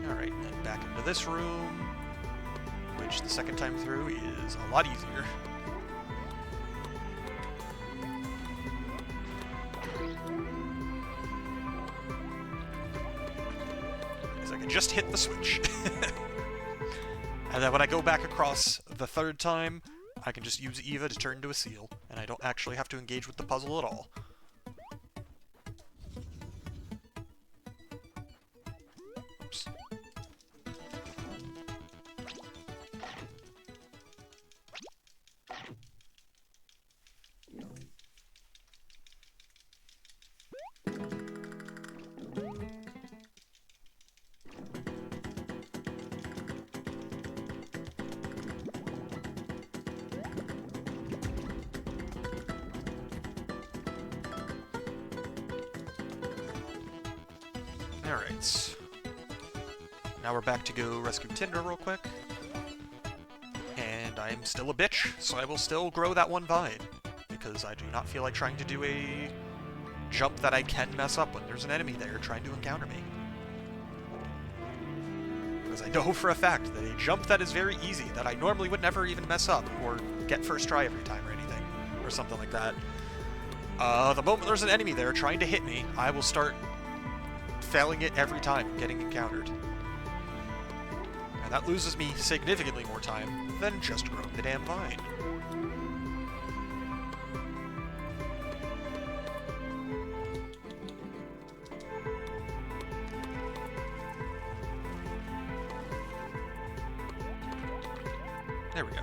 Alright, then back into this room, which the second time through is a lot easier. Because I can just hit the switch. And then when I go back across the third time, I can just use Eva to turn into a seal, and I don't actually have to engage with the puzzle at all. Oops. Alright. Now we're back to go rescue Tinder real quick. And I'm still a bitch, so I will still grow that one vine. Because I do not feel like trying to do a jump that I can mess up when there's an enemy there trying to encounter me. Because I know for a fact that a jump that is very easy, that I normally would never even mess up, or get first try every time or anything, or something like that, The moment there's an enemy there trying to hit me, I will start failing it every time getting encountered. And that loses me significantly more time than just growing the damn vine. There we go.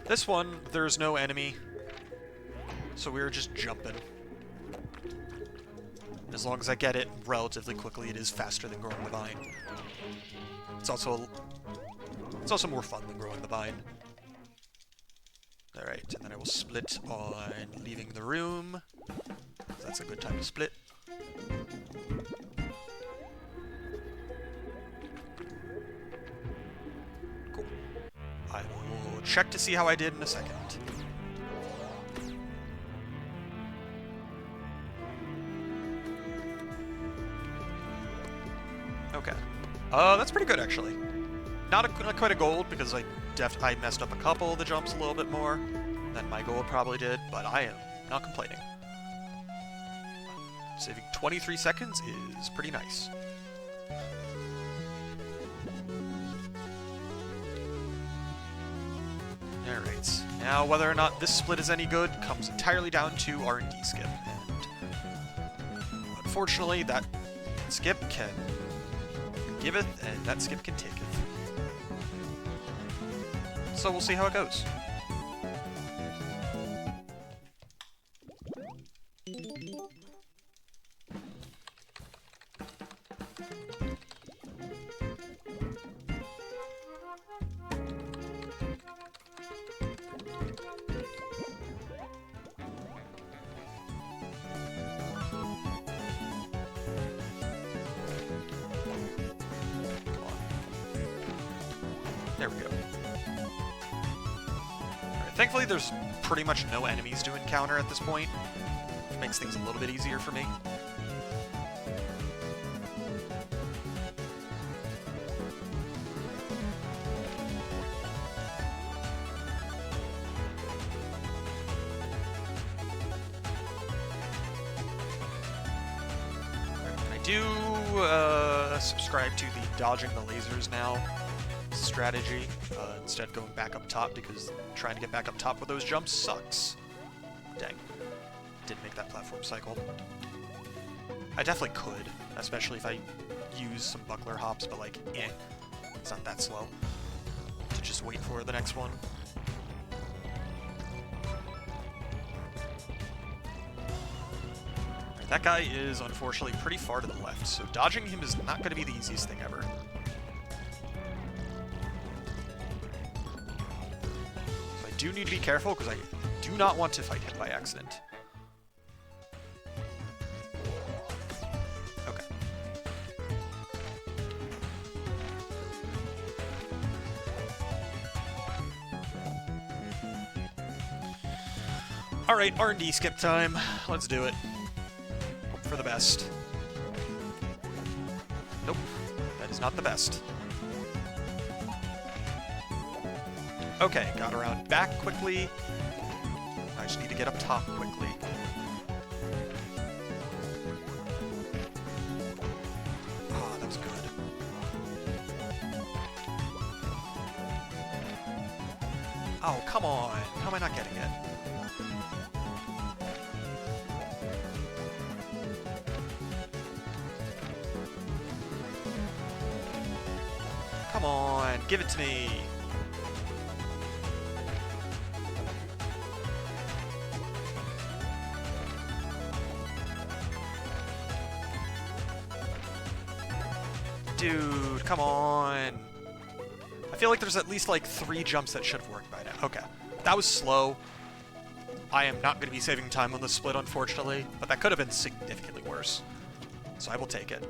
This one, there's no enemy, so we're just jumping. As long as I get it relatively quickly, it is faster than growing the vine. It's also more fun than growing the vine. Alright, and then I will split on leaving the room. That's a good time to split. Cool. I will check to see how I did in a second. Okay. That's pretty good, actually. Not quite a gold, because I messed up a couple of the jumps a little bit more than my gold probably did, but I am not complaining. Saving 23 seconds is pretty nice. Alright, now whether or not this split is any good comes entirely down to R&D skip, and unfortunately that skip can giveth, and that skip can taketh. So we'll see how it goes. There we go. Alright, thankfully there's pretty much no enemies to encounter at this point, which makes things a little bit easier for me. I do subscribe to the dodging the lasers now strategy, instead going back up top, because trying to get back up top with those jumps sucks. Dang. Didn't make that platform cycle. I definitely could, especially if I use some buckler hops, but like, it's not that slow to just wait for the next one. Right, that guy is unfortunately pretty far to the left, so dodging him is not going to be the easiest thing ever. I do need to be careful, because I do not want to fight him by accident. Okay. Alright, R&D skip time. Let's do it. Hope for the best. Nope. That is not the best. Okay, got around back quickly. I just need to get up top quickly. Ah, that was good. Oh, come on. How am I not getting it? Come on, give it to me. Dude, come on. I feel like there's at least like 3 jumps that should have worked by now. Okay, that was slow. I am not going to be saving time on the split, unfortunately, but that could have been significantly worse. So I will take it.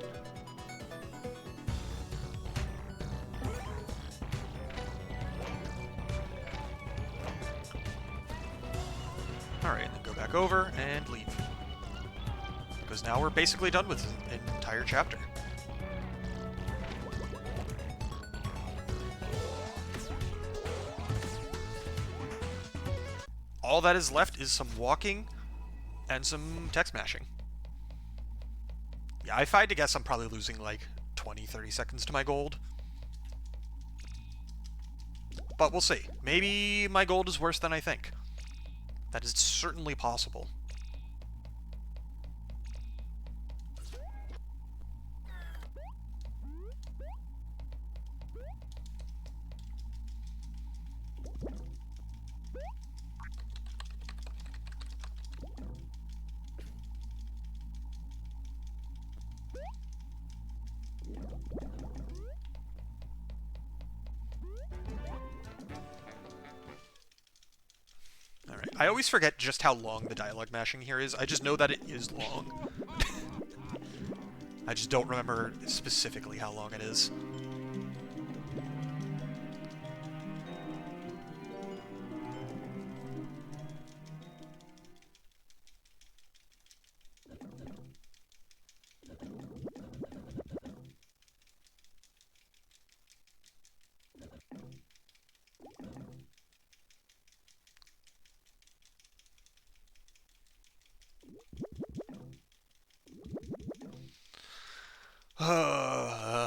Alright, then go back over and leave. Because now we're basically done with an entire chapter. all that is left is some walking and some text mashing. Yeah, if I had to guess, I'm probably losing like 20, 30 seconds to my gold. But we'll see. Maybe my gold is worse than I think. That is certainly possible. Alright, I always forget just how long the dialogue mashing here is. I just know that it is long. I just don't remember specifically how long it is.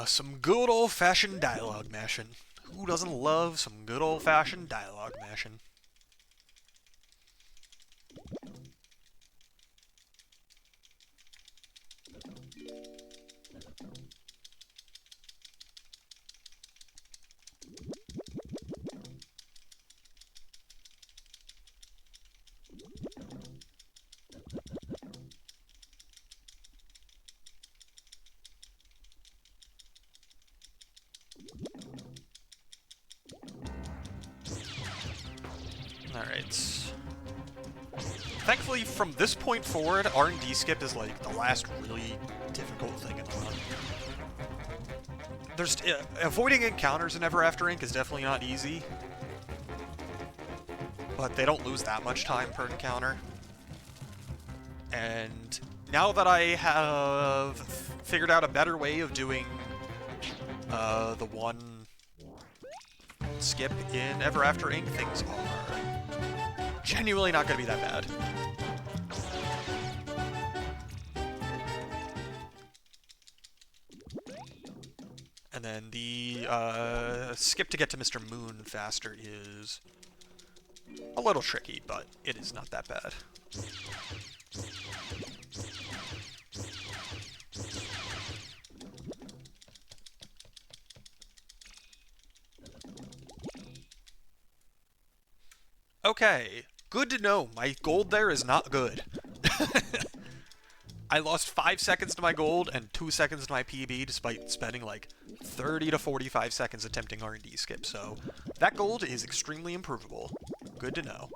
Some good old-fashioned dialogue mashing. Who doesn't love some good old-fashioned dialogue mashing? Alright. Thankfully, from this point forward, R&D skip is like the last really difficult thing in the run. There's avoiding encounters in Ever After Inc. is definitely not easy, but they don't lose that much time per encounter. And now that I have figured out a better way of doing the one skip in Ever After Inc., things are genuinely not going to be that bad. And then the skip to get to Mr. Moon faster is a little tricky, but it is not that bad. Okay, good to know. My gold there is not good. I lost 5 seconds to my gold and 2 seconds to my PB despite spending like 30 to 45 seconds attempting R&D skip, so that gold is extremely improvable. Good to know.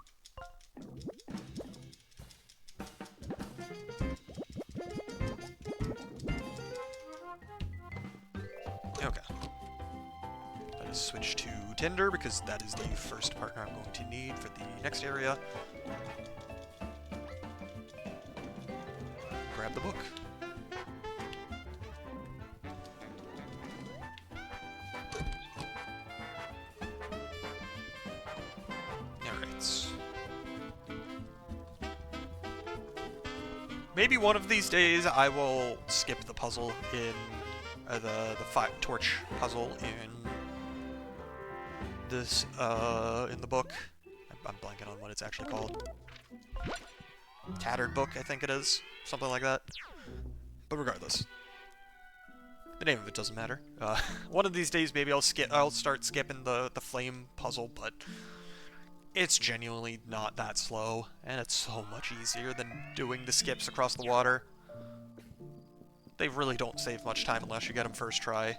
Okay. Let us switch to Tinder because that is the first partner I'm going to need for the next area. Grab the book. Alright. Maybe one of these days I will skip the puzzle in the torch puzzle in this in the book. I'm blanking on what it's actually called. Tattered Book, I think it is. Something like that. But regardless, the name of it doesn't matter. One of these days, maybe I'll start skipping the flame puzzle, but it's genuinely not that slow, and it's so much easier than doing the skips across the water. They really don't save much time unless you get them first try.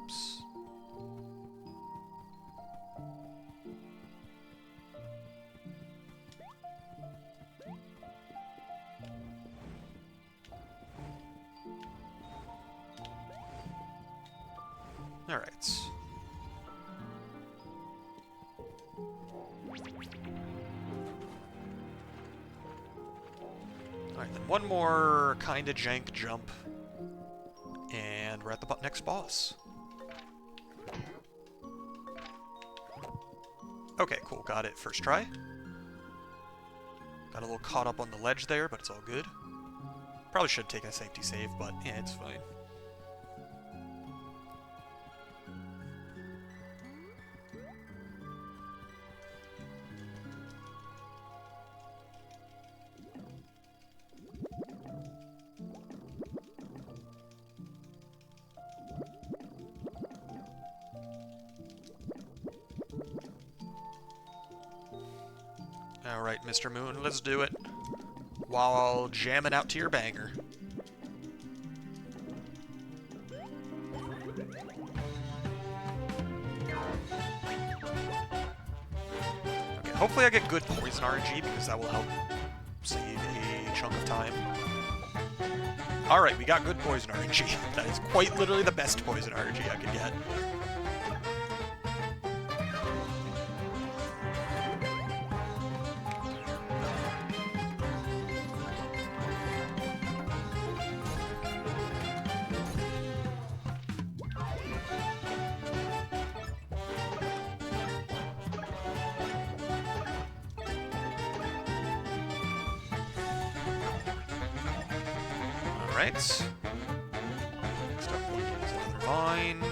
Oops. Alright. Alright, then one more kinda jank jump, and we're at the next boss. Okay, cool, got it first try. Got a little caught up on the ledge there, but it's all good. Probably should have taken a safety save, but yeah, it's fine. Alright, Mr. Moon, let's do it. While jamming out to your banger. Okay, hopefully I get good poison RNG, because that will help save a chunk of time. Alright, we got good poison RNG. That is quite literally the best poison RNG I could get. Alright. Next up we use another vine.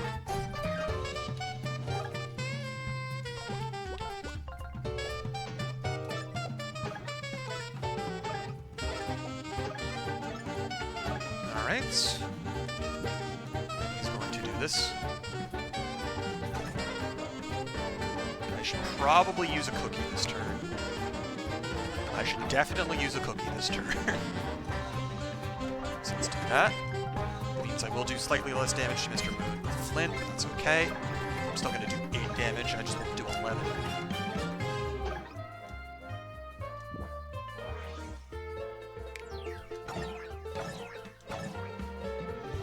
Alright. He's going to do this. I should probably use a cookie this turn. I should definitely use a cookie this turn. So let's do that. It means I will do slightly less damage to Mr. Moon with Flint, but that's okay. I'm still going to do 8 damage, I just won't do 11.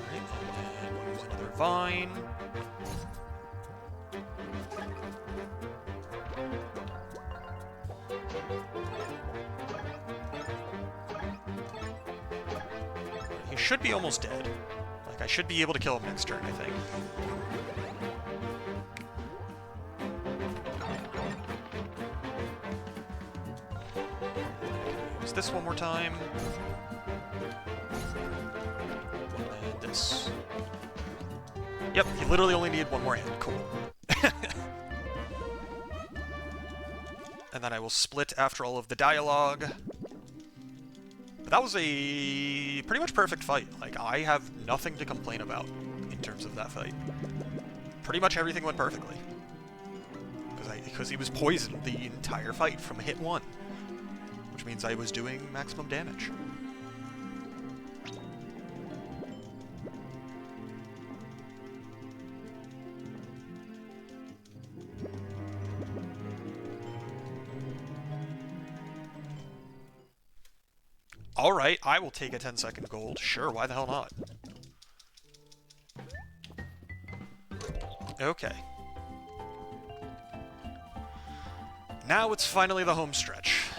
Alright, and then we'll use another vine. He should be almost dead. Like, I should be able to kill him next turn, I think. Use this one more time. And this. Yep, he literally only needed one more hit. Cool. And then I will split after all of the dialogue. But that was a pretty much perfect fight. Like, I have nothing to complain about in terms of that fight. Pretty much everything went perfectly. Because he was poisoned the entire fight from hit 1. Which means I was doing maximum damage. Alright, I will take a 10-second gold. Sure, why the hell not? Okay. Now it's finally the home stretch.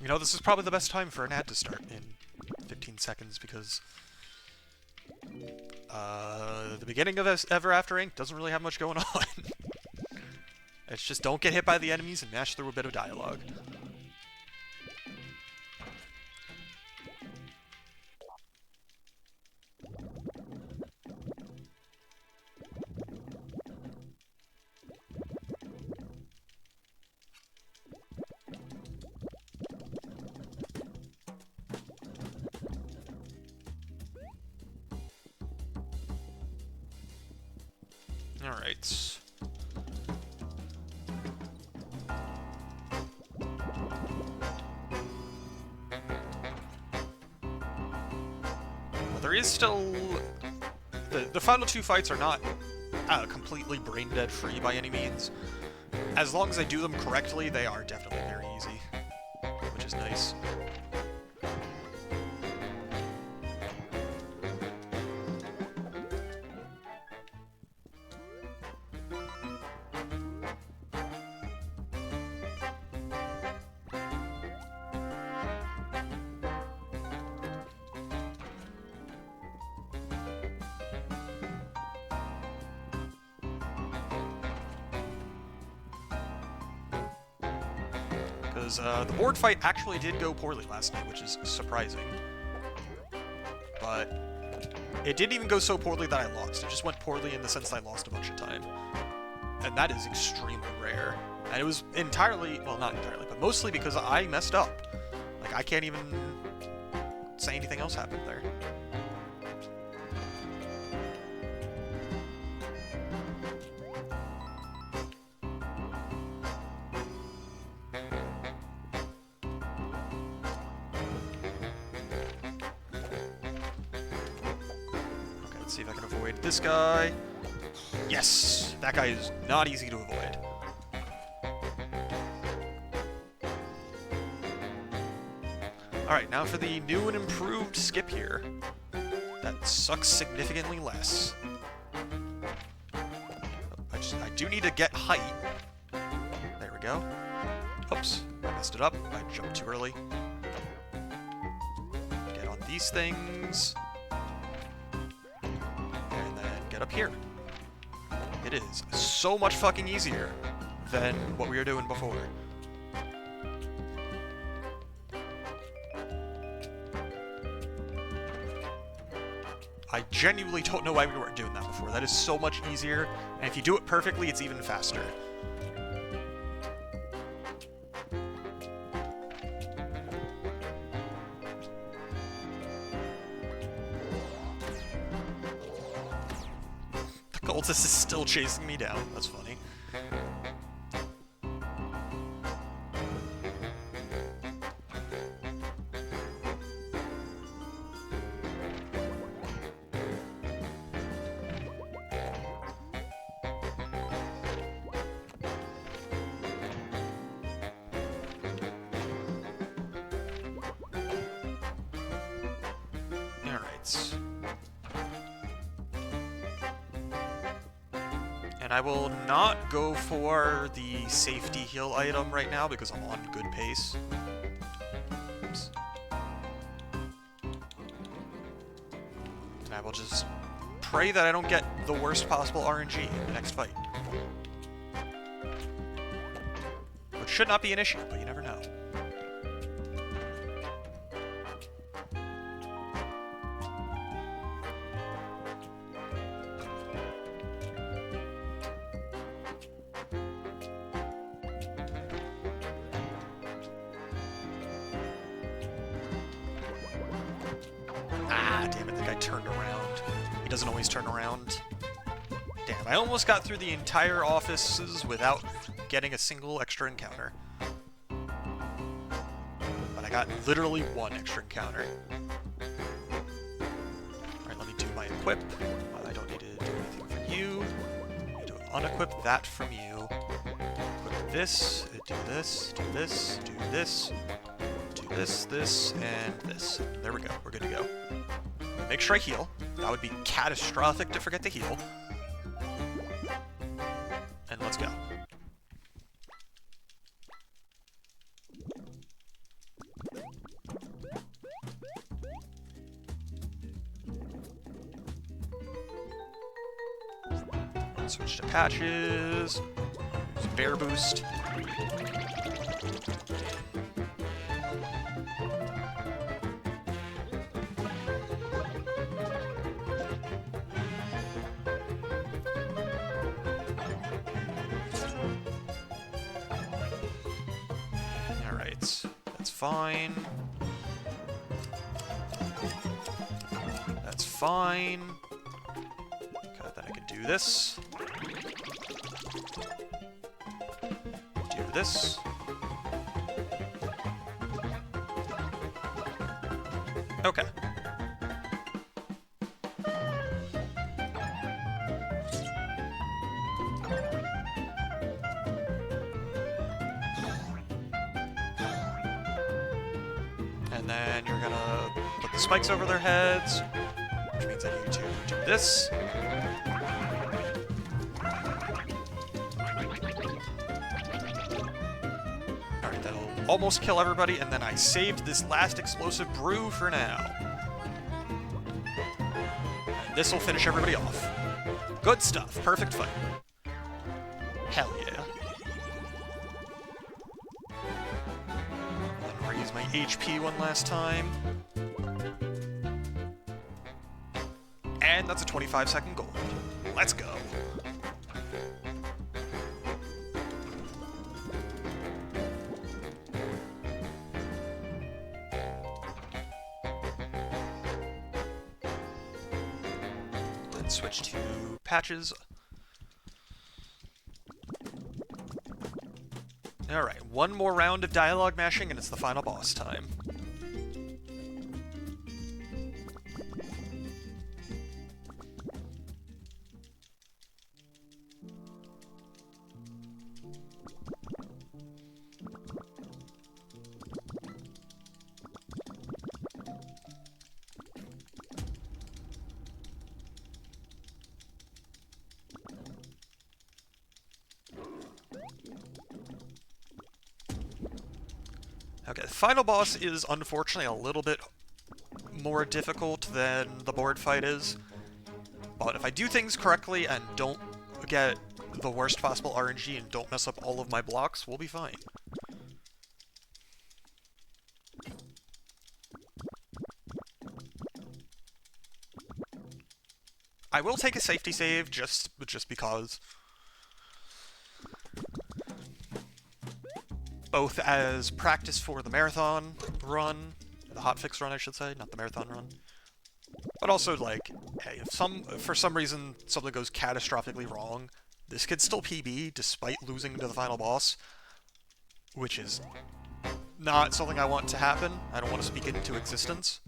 You know, this is probably the best time for an ad to start in 15 seconds, because the beginning of Ever After Inc. doesn't really have much going on. It's just don't get hit by the enemies and mash through a bit of dialogue. Alright. Well, there is still... The final two fights are not completely brain dead free by any means. As long as I do them correctly, they are definitely very easy, which is nice. Because the board fight actually did go poorly last night, which is surprising. But it didn't even go so poorly that I lost. It just went poorly in the sense that I lost a bunch of time. And that is extremely rare. And it was entirely, well, not entirely, but mostly because I messed up. Like, I can't even say anything else happened there. See if I can avoid this guy. Yes! That guy is not easy to avoid. Alright, now for the new and improved skip here. That sucks significantly less. I do need to get height. There we go. Oops, I messed it up. I jumped too early. Get on these things. Get up here. It is so much fucking easier than what we were doing before. I genuinely don't know why we weren't doing that before. That is so much easier, and if you do it perfectly, it's even faster. Cultist is still chasing me down. That's funny. Alright. And I will not go for the safety heal item right now because I'm on good pace. Oops. And I will just pray that I don't get the worst possible RNG in the next fight. Which should not be an issue, but you never know. Damn it, the guy turned around. He doesn't always turn around. Damn, I almost got through the entire offices without getting a single extra encounter. But I got literally one extra encounter. Alright, let me do my equip. I don't need to do anything for you. I need to unequip that from you. Equip this, do this, do this, do this, do this, this, and this. There we go, we're good to go. Make sure I heal. That would be catastrophic to forget to heal. And let's go. Switch to patches. Use bear boost. That's fine. That's fine. Okay, then I can do this. Do this. Okay. And then you're gonna put the spikes over their heads, which means I need to do this. Alright, that'll almost kill everybody, and then I saved this last explosive brew for now. And this'll finish everybody off. Good stuff. Perfect fight. Hell yeah. Then raise my HP one last time. And that's a 25-second gold. Let's go. Let's switch to patches. Alright, one more round of dialogue mashing and it's the final boss time. Okay, the final boss is unfortunately a little bit more difficult than the board fight is, but if I do things correctly and don't get the worst possible RNG and don't mess up all of my blocks, we'll be fine. I will take a safety save just because. Both as practice for the marathon run, the hotfix run I should say, not the marathon run. But also, like, hey, if for some reason something goes catastrophically wrong, this could still PB despite losing to the final boss, which is not something I want to happen. I don't want to speak it into existence,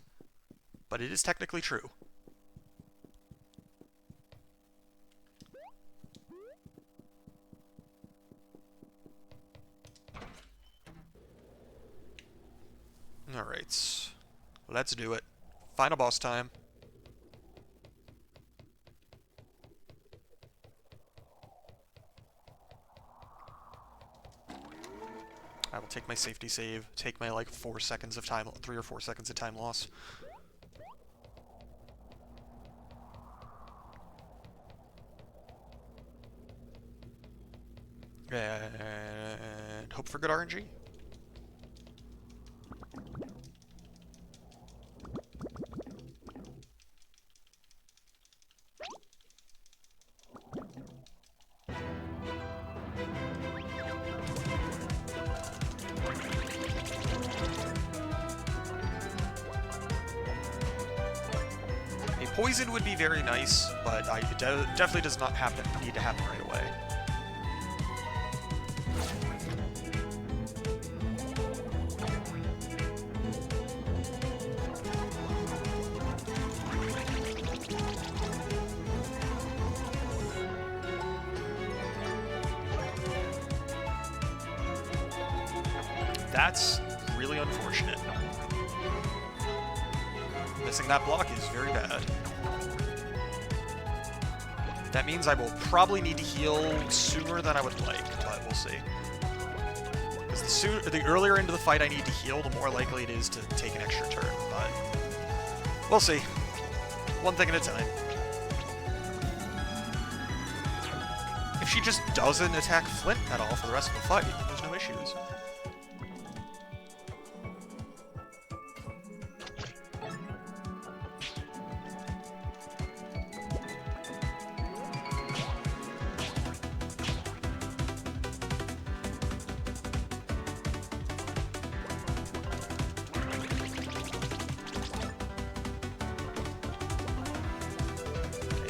but it is technically true. Alright, let's do it. Final boss time. I will take my safety save, take my like 4 seconds of time, 3 or 4 seconds of time loss. And hope for good RNG. Poison would be very nice, but it definitely does not need to happen right away. That's really unfortunate. Missing that block is very bad. That means I will probably need to heal sooner than I would like, but we'll see. Because the earlier into the fight I need to heal, the more likely it is to take an extra turn, but we'll see. One thing at a time. If she just doesn't attack Flint at all for the rest of the fight, then there's no issues.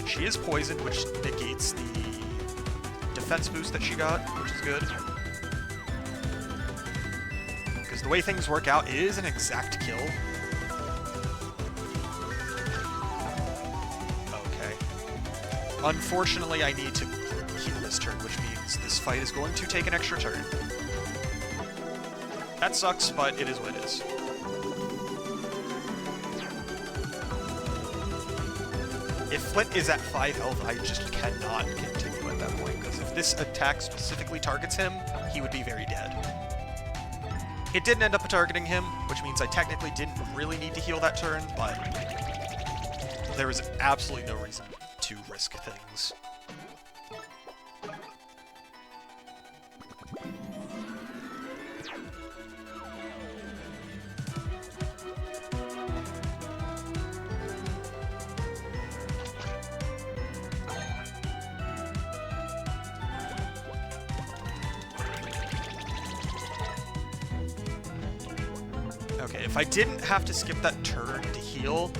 She is poisoned, which negates the defense boost that she got, which is good. Because the way things work out is an exact kill. Okay. Unfortunately, I need to heal this turn, which means this fight is going to take an extra turn. That sucks, but it is what it is. If Flint is at 5 health, I just cannot continue at that point, because if this attack specifically targets him, he would be very dead. It didn't end up targeting him, which means I technically didn't really need to heal that turn, but there was absolutely no reason to risk things. Okay, if I didn't have to skip that turn to heal,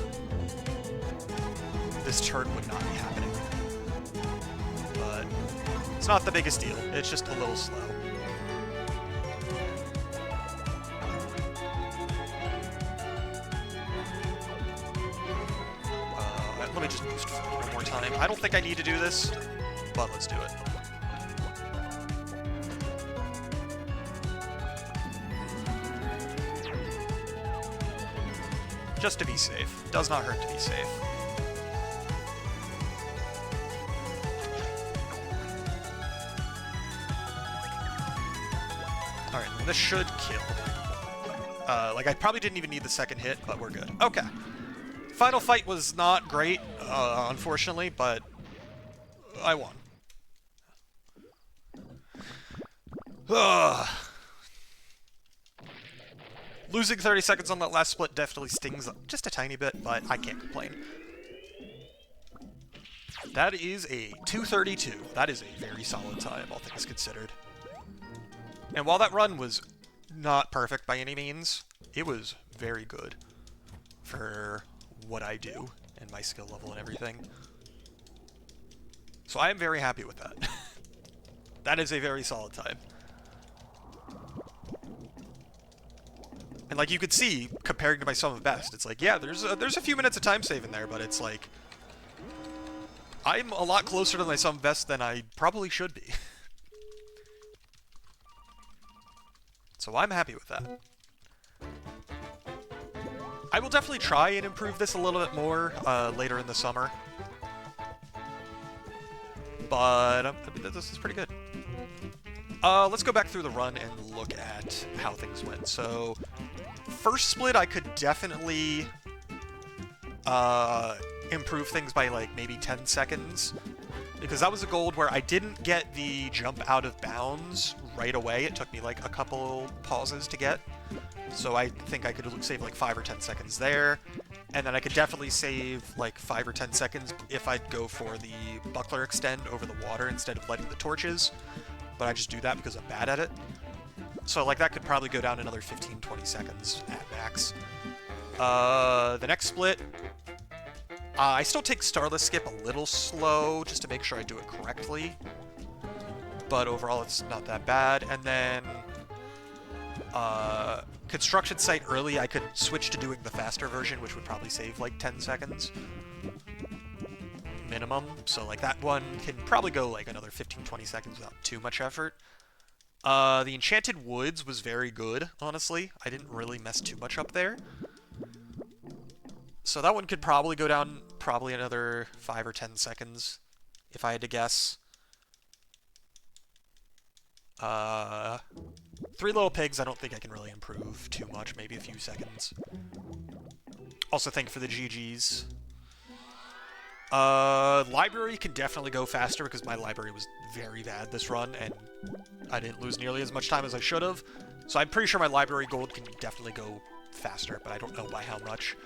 this turn would not be happening. But it's not the biggest deal. It's just a little slow. Let me just boost one more time. I don't think I need to do this, but let's do it. Just to be safe. Does not hurt to be safe. Alright, this should kill. Like, I probably didn't even need the second hit, but we're good. Okay. Final fight was not great, unfortunately, but I won. Ugh. Losing 30 seconds on that last split definitely stings just a tiny bit, but I can't complain. That is a 2:32. That is a very solid time, all things considered. And while that run was not perfect by any means, it was very good for what I do and my skill level and everything. So I am very happy with that. That is a very solid time. And like you could see, comparing to my sum of best, it's like, yeah, there's a few minutes of time save in there, but it's like, I'm a lot closer to my sum of best than I probably should be. So I'm happy with that. I will definitely try and improve this a little bit more later in the summer. But I mean, this is pretty good. Let's go back through the run and look at how things went. So, first split, I could definitely improve things by like maybe 10 seconds. Because that was a gold where I didn't get the jump out of bounds right away. It took me like a couple pauses to get. So I think I could save like 5 or 10 seconds there. And then I could definitely save like 5 or 10 seconds if I'd go for the buckler extend over the water instead of lighting the torches. But I just do that because I'm bad at it. So like that could probably go down another 15-20 seconds at max. The next split, I still take Starless Skip a little slow just to make sure I do it correctly. But overall it's not that bad. And then Construction Site early, I could switch to doing the faster version, which would probably save like 10 seconds minimum. So like that one can probably go like another 15-20 seconds without too much effort. The Enchanted Woods was very good, honestly. I didn't really mess too much up there. So that one could probably go down probably another 5 or 10 seconds, if I had to guess. Three Little Pigs, I don't think I can really improve too much, maybe a few seconds. Also, thank you for the GGs. Library can definitely go faster because my library was very bad this run, and I didn't lose nearly as much time as I should have. So I'm pretty sure my library gold can definitely go faster, but I don't know by how much.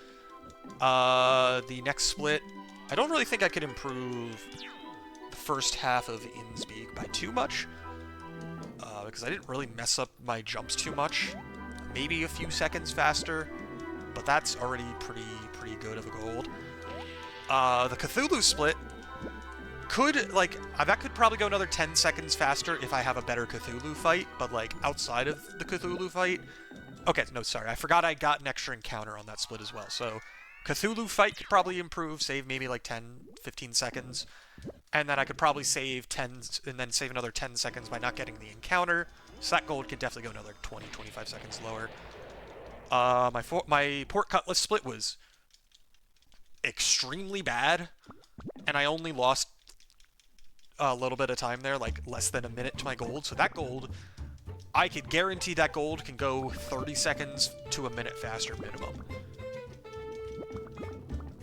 The next split, I don't really think I could improve the first half of Innspeak by too much. Because I didn't really mess up my jumps too much. Maybe a few seconds faster, but that's already pretty good of a gold. The Cthulhu split could, like, that could probably go another 10 seconds faster if I have a better Cthulhu fight, but, like, outside of the Cthulhu fight... Okay, no, sorry, I forgot I got an extra encounter on that split as well, so Cthulhu fight could probably improve, save maybe, like, 10-15 seconds, and then I could probably save 10, and then save another 10 seconds by not getting the encounter, so that gold could definitely go another 20-25 seconds lower. My Port Cutlass split was extremely bad. and I only lost a little bit of time there, like less than a minute to my gold. So that gold, I could guarantee that gold can go 30 seconds to a minute faster minimum.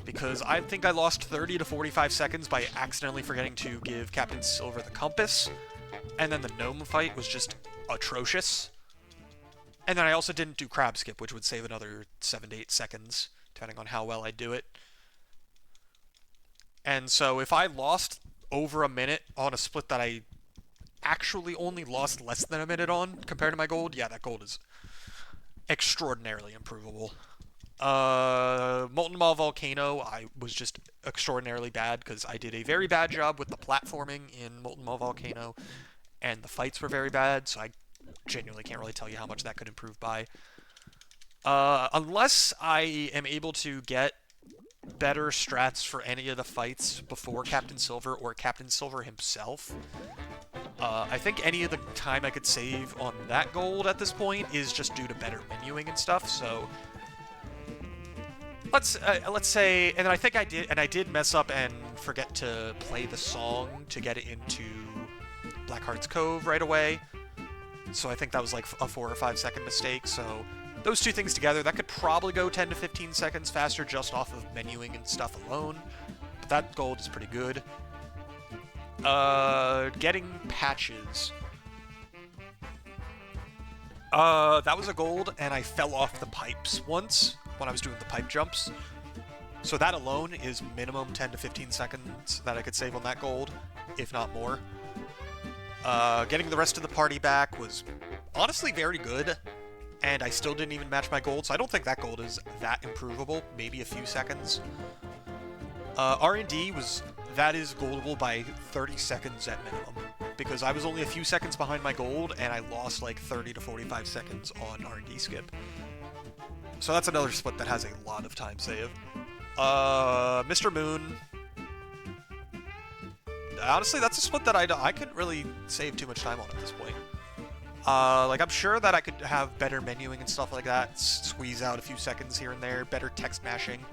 Because I think I lost 30 to 45 seconds by accidentally forgetting to give Captain Silver the compass, and then the gnome fight was just atrocious. And then I also didn't do crab skip, which would save another 7 to 8 seconds, depending on how well I do it. And so if I lost over a minute on a split that I actually only lost less than a minute on compared to my gold, yeah, that gold is extraordinarily improvable. Molten Maw Volcano, I was just extraordinarily bad because I did a very bad job with the platforming in Molten Maw Volcano, and the fights were very bad, so I genuinely can't really tell you how much that could improve by. Unless I am able to get better strats for any of the fights before Captain Silver or Captain Silver himself, I think any of the time I could save on that gold at this point is just due to better menuing and stuff, so let's say, and I think I did mess up and forget to play the song to get it into Blackheart's Cove right away. So I think that was like a 4 or 5 second mistake. So those two things together, that could probably go 10 to 15 seconds faster just off of menuing and stuff alone. But that gold is pretty good. Getting patches. That was a gold, and I fell off the pipes once when I was doing the pipe jumps. So that alone is minimum 10 to 15 seconds that I could save on that gold, if not more. Getting the rest of the party back was honestly very good, and I still didn't even match my gold, so I don't think that gold is that improvable, maybe a few seconds. R&D that is goldable by 30 seconds at minimum, because I was only a few seconds behind my gold, and I lost like 30 to 45 seconds on R&D skip. So that's another split that has a lot of time save. Mr. Moon. Honestly, that's a split that I couldn't really save too much time on at this point. Like, I'm sure that I could have better menuing and stuff like that, squeeze out a few seconds here and there, better text mashing.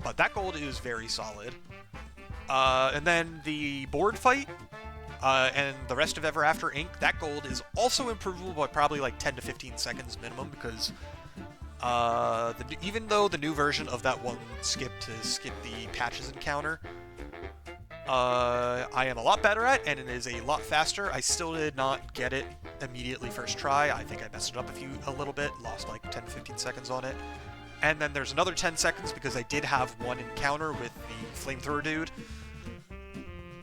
But that gold is very solid. And then the board fight, and the rest of Ever After Inc., that gold is also improvable by probably like 10 to 15 seconds minimum, because even though the new version of that one skip to skip the patches encounter, I am a lot better at, and it is a lot faster. I still did not get it immediately first try. I think I messed it up a little bit, lost like 10 to 15 seconds on it. And then there's another 10 seconds because I did have one encounter with the flamethrower dude.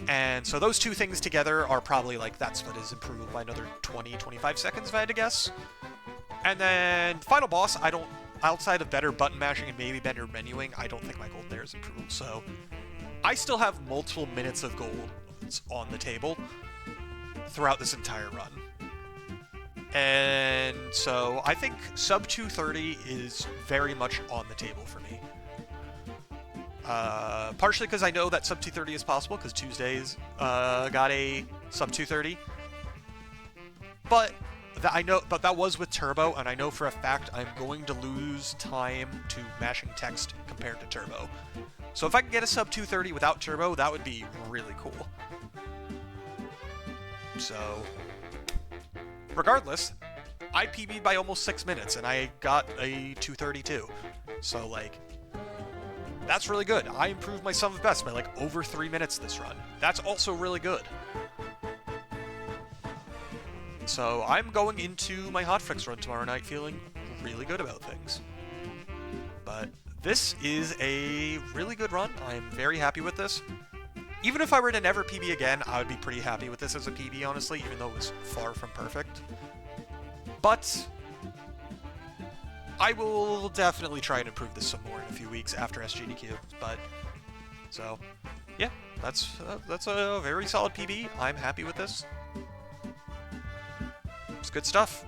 And so those two things together are probably like that split is improved by another 20-25 seconds if I had to guess. And then final boss, outside of better button mashing and maybe better menuing, I don't think my gold there is improved. So I still have multiple minutes of gold on the table throughout this entire run. And so I think sub 230 is very much on the table for me. Partially because I know that sub 230 is possible, because Tuesdays got a sub 230. But that was with Turbo, and I know for a fact I'm going to lose time to mashing text compared to Turbo. So if I can get a sub 230 without Turbo, that would be really cool. So regardless, I PB'd by almost 6 minutes, and I got a 232. So, like, that's really good. I improved my sum of best by, like, over 3 minutes this run. That's also really good. So I'm going into my hotfix run tomorrow night feeling really good about things. But this is a really good run. I'm very happy with this. Even if I were to never PB again, I would be pretty happy with this as a PB, honestly, even though it was far from perfect. But I will definitely try and improve this some more in a few weeks after SGDQ. But, so, yeah, that's a very solid PB. I'm happy with this. It's good stuff.